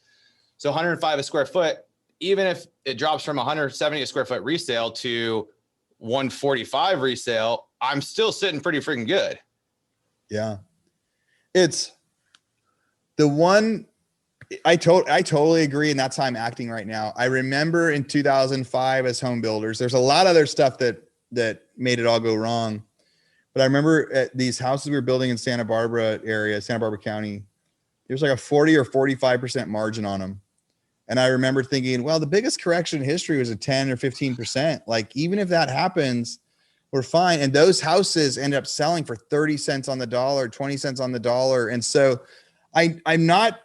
So $105 a square foot. even if it drops from 170 a square foot resale to 145 resale, I'm still sitting pretty freaking good. Yeah. It's the one I totally agree. And that's how I'm acting right now. I remember in 2005 as home builders, there's a lot of other stuff that made it all go wrong. But I remember at these houses we were building in Santa Barbara area, Santa Barbara County, there's like a 40 or 45% margin on them. And I remember thinking, well, the biggest correction in history was a 10 or 15%. Like, even if that happens, we're fine. And those houses end up selling for 30 cents on the dollar, 20 cents on the dollar. And so I'm not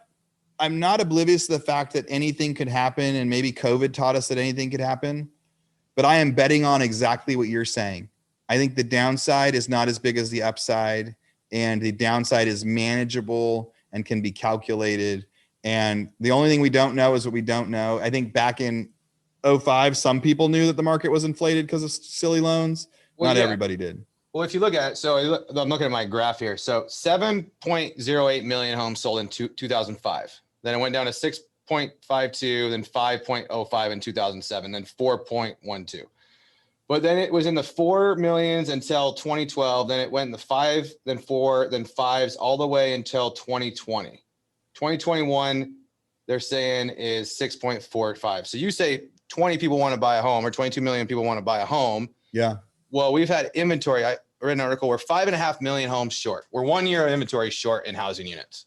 oblivious to the fact that anything could happen. And maybe COVID taught us that anything could happen, but I am betting on exactly what you're saying. I think the downside is not as big as the upside, and the downside is manageable and can be calculated. And the only thing we don't know is what we don't know. I think back in 2005, some people knew that the market was inflated because of silly loans. Well, not everybody did. Well, if you look at it, I'm looking at my graph here. So 7.08 million homes sold in 2005. Then it went down to 6.52, then 5.05 in 2007, then 4.12. But then it was in the 4 millions until 2012. Then it went in the 5, then 4, then 5s all the way until 2020. 2021, they're saying is 6.45. So you say 20 people want to buy a home, or 22 million people want to buy a home. Yeah. Well, we've had inventory. I read an article. We're 5.5 million homes short. We're 1 year of inventory short in housing units.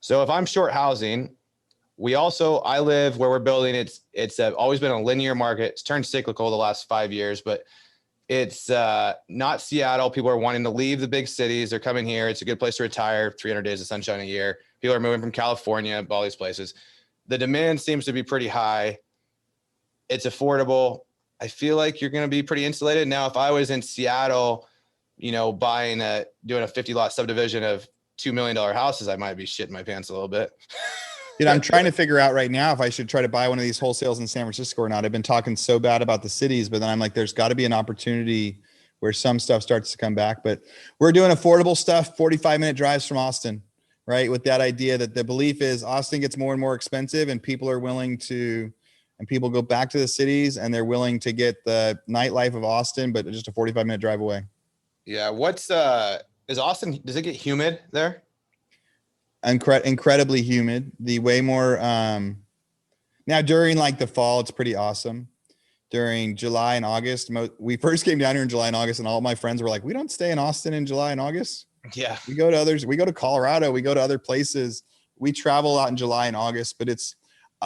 So if I'm short housing, I live where we're building. It's always been a linear market. It's turned cyclical the last 5 years, but it's not Seattle. People are wanting to leave the big cities. They're coming here. It's a good place to retire. 300 days of sunshine a year. People are moving from California, all these places. The demand seems to be pretty high. It's affordable. I feel like you're going to be pretty insulated. Now, if I was in Seattle, doing a 50 lot subdivision of $2 million houses, I might be shitting my pants a little bit. I'm trying to figure out right now if I should try to buy one of these wholesales in San Francisco or not. I've been talking so bad about the cities, but then I'm like, there's got to be an opportunity where some stuff starts to come back. But we're doing affordable stuff, 45-minute drives from Austin, right? With that idea that the belief is Austin gets more and more expensive, and people go back to the cities, and they're willing to get the nightlife of Austin, but just a 45-minute drive away. Yeah. Is Austin, does it get humid there? Incredibly humid. The way more now during like the fall, it's pretty awesome. During July and August, we first came down here in July and August, and all my friends were like, we don't stay in Austin in July and August. Yeah, we go to Colorado, we go to other places, we travel out in July and August. But it's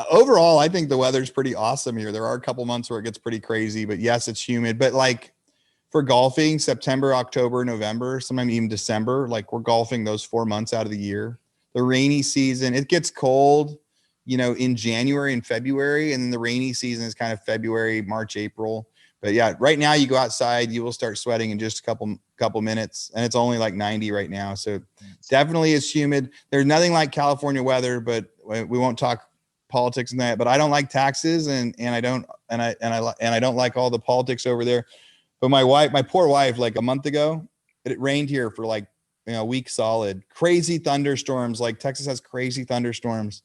overall, I think the weather's pretty awesome here. There are a couple months where it gets pretty crazy, but yes, it's humid. But like for golfing, September, October, November, sometimes even December, like we're golfing those 4 months out of the year. The rainy season, it gets cold, in January and February, and then the rainy season is kind of February, March, April. But yeah, right now you go outside, you will start sweating in just a couple minutes, and it's only like 90 right now. So definitely it's humid. There's nothing like California weather, but we won't talk politics and that. But I don't like taxes, and I don't like all the politics over there. But my poor wife, like a month ago, it rained here for like a week solid, crazy thunderstorms. Like Texas has crazy thunderstorms.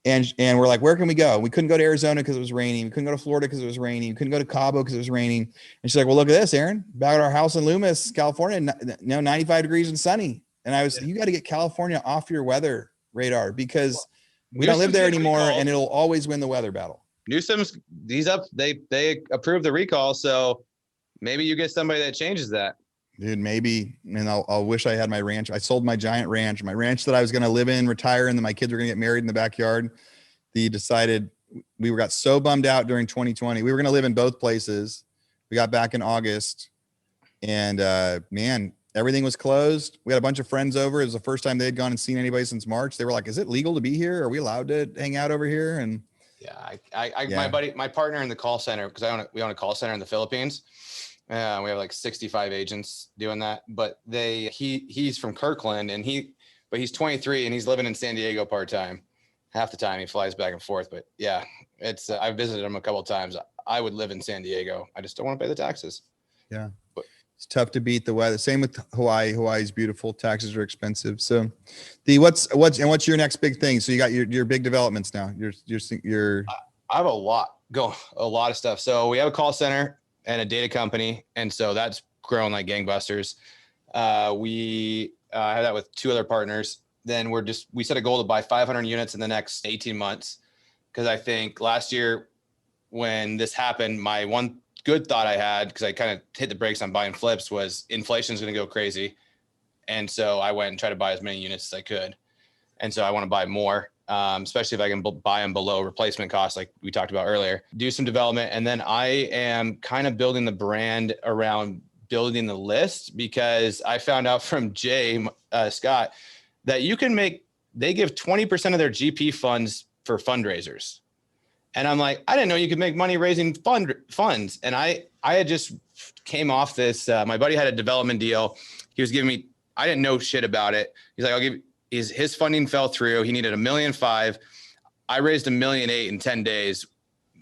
And we're like, where can we go? We couldn't go to Arizona because it was raining. We couldn't go to Florida because it was raining. We couldn't go to Cabo because it was raining. And she's like, well, look at this, Aaron, back at our house in Loomis, California, 95 degrees and sunny. And you got to get California off your weather radar, because we don't live there anymore, and it'll always win the weather battle. Newsom's they approved the recall. So maybe you get somebody that changes that. Dude, maybe. And I'll wish I had my ranch. I sold my giant ranch, my ranch that I was going to live in, retire, and then my kids were going to get married in the backyard. We got so bummed out during 2020. We were going to live in both places. We got back in August, and man, everything was closed. We had a bunch of friends over. It was the first time they had gone and seen anybody since March. They were like, is it legal to be here? Are we allowed to hang out over here? And yeah, my partner in the call center, because we own a call center in the Philippines. We have like 65 agents doing that, but he's from Kirkland, but he's 23 and he's living in San Diego part-time. Half the time he flies back and forth, but yeah, I visited him a couple of times. I would live in San Diego. I just don't want to pay the taxes. Yeah. It's tough to beat the weather. Same with Hawaii. Hawaii's beautiful. Taxes are expensive. So what's your next big thing? So you got your big developments now. Your I have a lot of stuff. So we have a call center and a data company. And so that's grown like gangbusters. We have that with 2 other partners. Then we set a goal to buy 500 units in the next 18 months. Cause I think last year when this happened, my one good thought I had, cause I kind of hit the brakes on buying flips, was inflation is going to go crazy. And so I went and tried to buy as many units as I could. And so I want to buy more, especially if I can buy them below replacement costs, like we talked about earlier, do some development. And then I am kind of building the brand around building the list, because I found out from Jay Scott that they give 20% of their GP funds for fundraisers. And I'm like, I didn't know you could make money raising funds. And I had just came off this, my buddy had a development deal. He was giving me, I didn't know shit about it. He's like, his funding fell through. He needed $1.5 million. I raised $1.8 million in 10 days.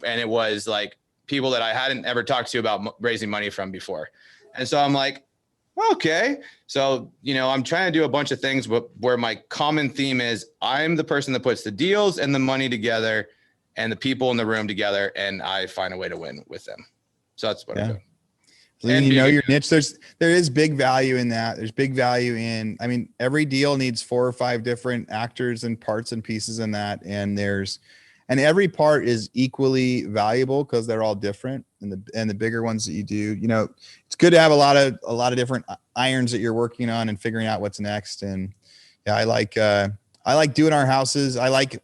And it was like people that I hadn't ever talked to about raising money from before. And so I'm like, okay. So, I'm trying to do a bunch of things where my common theme is I'm the person that puts the deals and the money together and the people in the room together, and I find a way to win with them. So that's what I'm doing. And your niche, there is big value in that. There's big value in, every deal needs 4 or 5 different actors and parts and pieces in that. And every part is equally valuable because they're all different. And the bigger ones that you do, it's good to have a lot of different irons that you're working on and figuring out what's next. And yeah, I like doing our houses. I like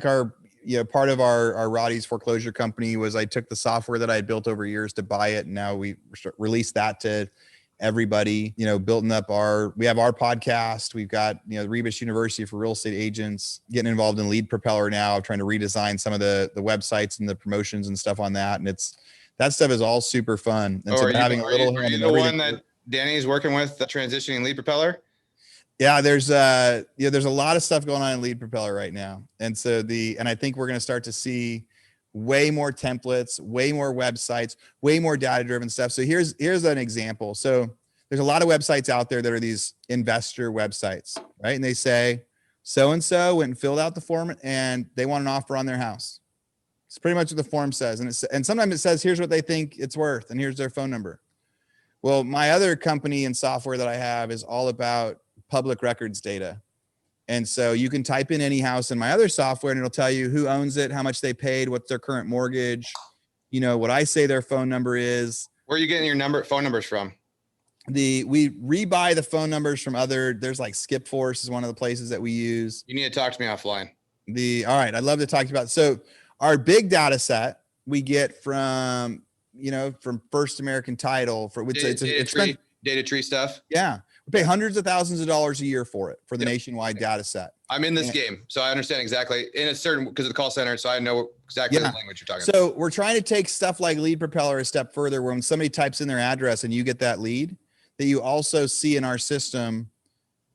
our, part of our Roddy's foreclosure company was I took the software that I had built over years to buy it. And now we released that to everybody, building up we have our podcast. We've got, Rebus University for real estate agents, getting involved in Lead Propeller now, trying to redesign some of the websites and the promotions and stuff on that. And that stuff is all super fun. And so having a little hand in the one that Danny's working with, transitioning Lead Propeller. Yeah, there's a lot of stuff going on in Lead Propeller right now. And so and I think we're going to start to see way more templates, way more websites, way more data-driven stuff. So here's an example. So there's a lot of websites out there that are these investor websites, right? And they say, so-and-so went and filled out the form and they want an offer on their house. It's pretty much what the form says. And sometimes it says, here's what they think it's worth. And here's their phone number. Well, my other company and software that I have is all about public records data. And so you can type in any house in my other software and it'll tell you who owns it, how much they paid, what's their current mortgage, what I say their phone number is. Where are you getting your phone numbers from? We rebuy the phone numbers from there's like Skipforce is one of the places that we use. You need to talk to me offline. All right. I'd love to talk to you about it. So our big data set we get from First American Title for which data tree stuff. Yeah. We pay hundreds of thousands of dollars a year for it, for the nationwide data set. I'm in this game, so I understand exactly because of the call center. So I know exactly the language you're talking about. So we're trying to take stuff like Lead Propeller a step further, where when somebody types in their address and you get that lead, that you also see in our system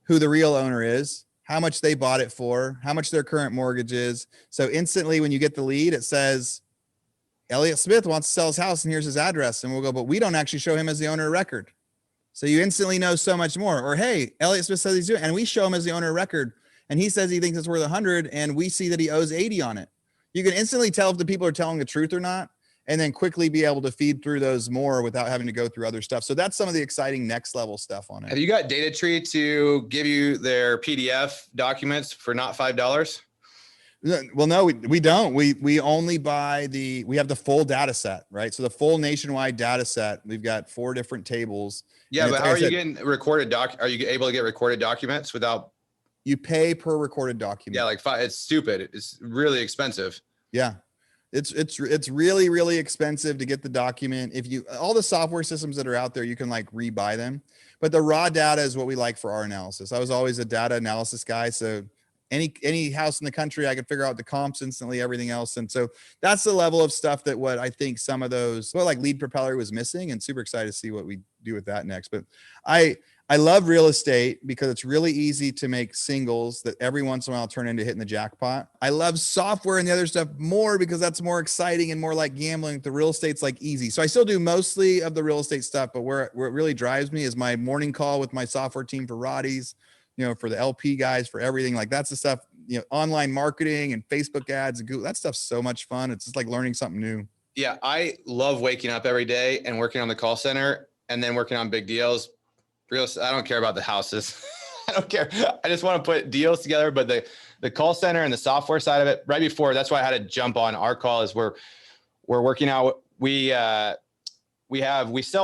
who the real owner is, how much they bought it for, how much their current mortgage is. So instantly when you get the lead, it says, Elliot Smith wants to sell his house and here's his address. And we'll go, but we don't actually show him as the owner of record. So you instantly know so much more. Or, hey, Elliot Smith says he's doing, and we show him as the owner of record, and he says he thinks it's worth 100, and we see that he owes 80 on it. You can instantly tell if the people are telling the truth or not, and then quickly be able to feed through those more without having to go through other stuff. So that's some of the exciting next level stuff on it. Have you got Data Tree to give you their PDF documents for not $5? Well, no, we don't. We only buy we have the full data set, right? So the full nationwide data set, we've got 4 different tables. Yeah, but how are you getting recorded are you able to get recorded documents without? You pay per recorded document. Yeah, like it's stupid. It's really expensive. Yeah. It's really, really expensive to get the document. All the software systems that are out there, you can like rebuy them, but the raw data is what we like for our analysis. I was always a data analysis guy. So any house in the country, I could figure out the comps instantly, everything else. And so that's the level of stuff that what I think some of those, like Lead Propeller was missing, and super excited to see what we do with that next. But I love real estate because it's really easy to make singles that every once in a while turn into hitting the jackpot. I love software and the other stuff more because that's more exciting and more like gambling. The real estate's like easy. So I still do mostly of the real estate stuff, but where it really drives me is my morning call with my software team for Roddy's, for the LP guys, for everything. Like that's the stuff, online marketing and Facebook ads and Google, that stuff's so much fun. It's just like learning something new. Yeah. I love waking up every day and working on the call center and then working on big deals. I don't care about the houses. I don't care. I just want to put deals together, but the call center and the software side of it right before, that's why I had to jump on our call is we're working out. We sell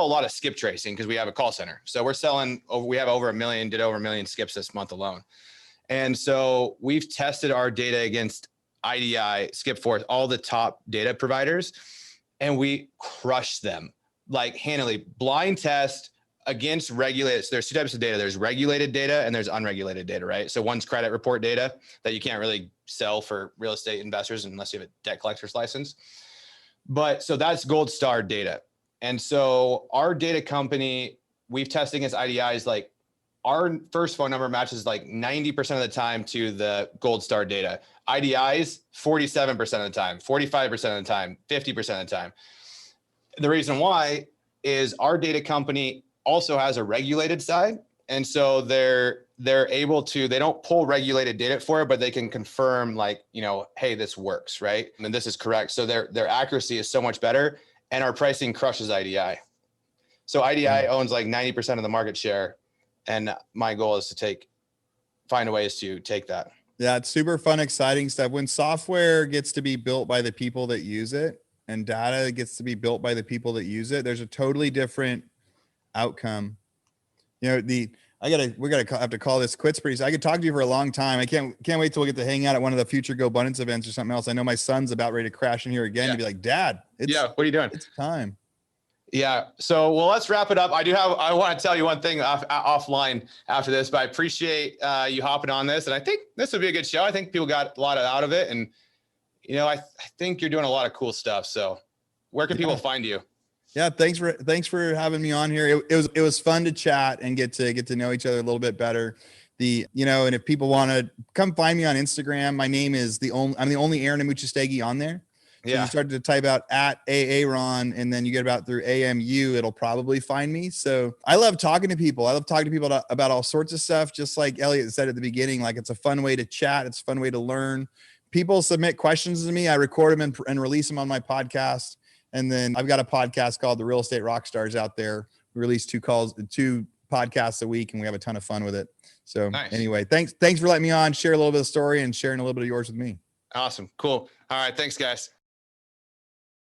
a lot of skip tracing because we have a call center. So we have over 1 million, did over 1 million skips this month alone. And so we've tested our data against IDI, Skipforce, all the top data providers, and we crushed them like handily. Blind test against regulated. So there's two types of data. There's regulated data and there's unregulated data, right? So one's credit report data that you can't really sell for real estate investors unless you have a debt collector's license. But so that's gold star data. And so our data company, we've tested against IDIs, like our first phone number matches like 90% of the time to the gold star data. IDIs, 47% of the time, 45% of the time, 50% of the time. The reason why is our data company also has a regulated side. And so they're able to, they don't pull regulated data for it, but they can confirm like, hey, this works, right? And this is correct. So their accuracy is so much better and our pricing crushes IDI. So IDI owns like 90% of the market share. And my goal is to find ways to take that. Yeah, it's super fun, exciting stuff. When software gets to be built by the people that use it and data gets to be built by the people that use it, there's a totally different outcome. We're gonna have to call this quits pretty soon. I could talk to you for a long time. I can't wait till we get to hang out at one of the future Go Abundance events or something else. I know my son's about ready to crash in here again and be like, Dad, what are you doing? It's time. Yeah. So, well, let's wrap it up. I want to tell you one thing offline after this, but I appreciate you hopping on this. And I think this would be a good show. I think people got a lot out of it. And, I think you're doing a lot of cool stuff. So where can people find you? Yeah. Thanks for having me on here. It was fun to chat and get to know each other a little bit better. And if people want to come find me on Instagram, my name is I'm the only Aaron Amuchastegui on there. So you start to type out @AARon and then you get about through AMU, it'll probably find me. So I love talking to people. I love talking to people about all sorts of stuff. Just like Elliot said at the beginning, like it's a fun way to chat. It's a fun way to learn. People submit questions to me. I record them and release them on my podcast. And then I've got a podcast called The Real Estate Rockstars out there. We release two podcasts a week and we have a ton of fun with it. So Anyway, thanks for letting me on, share a little bit of the story and sharing a little bit of yours with me. Awesome. Cool. All right. Thanks guys.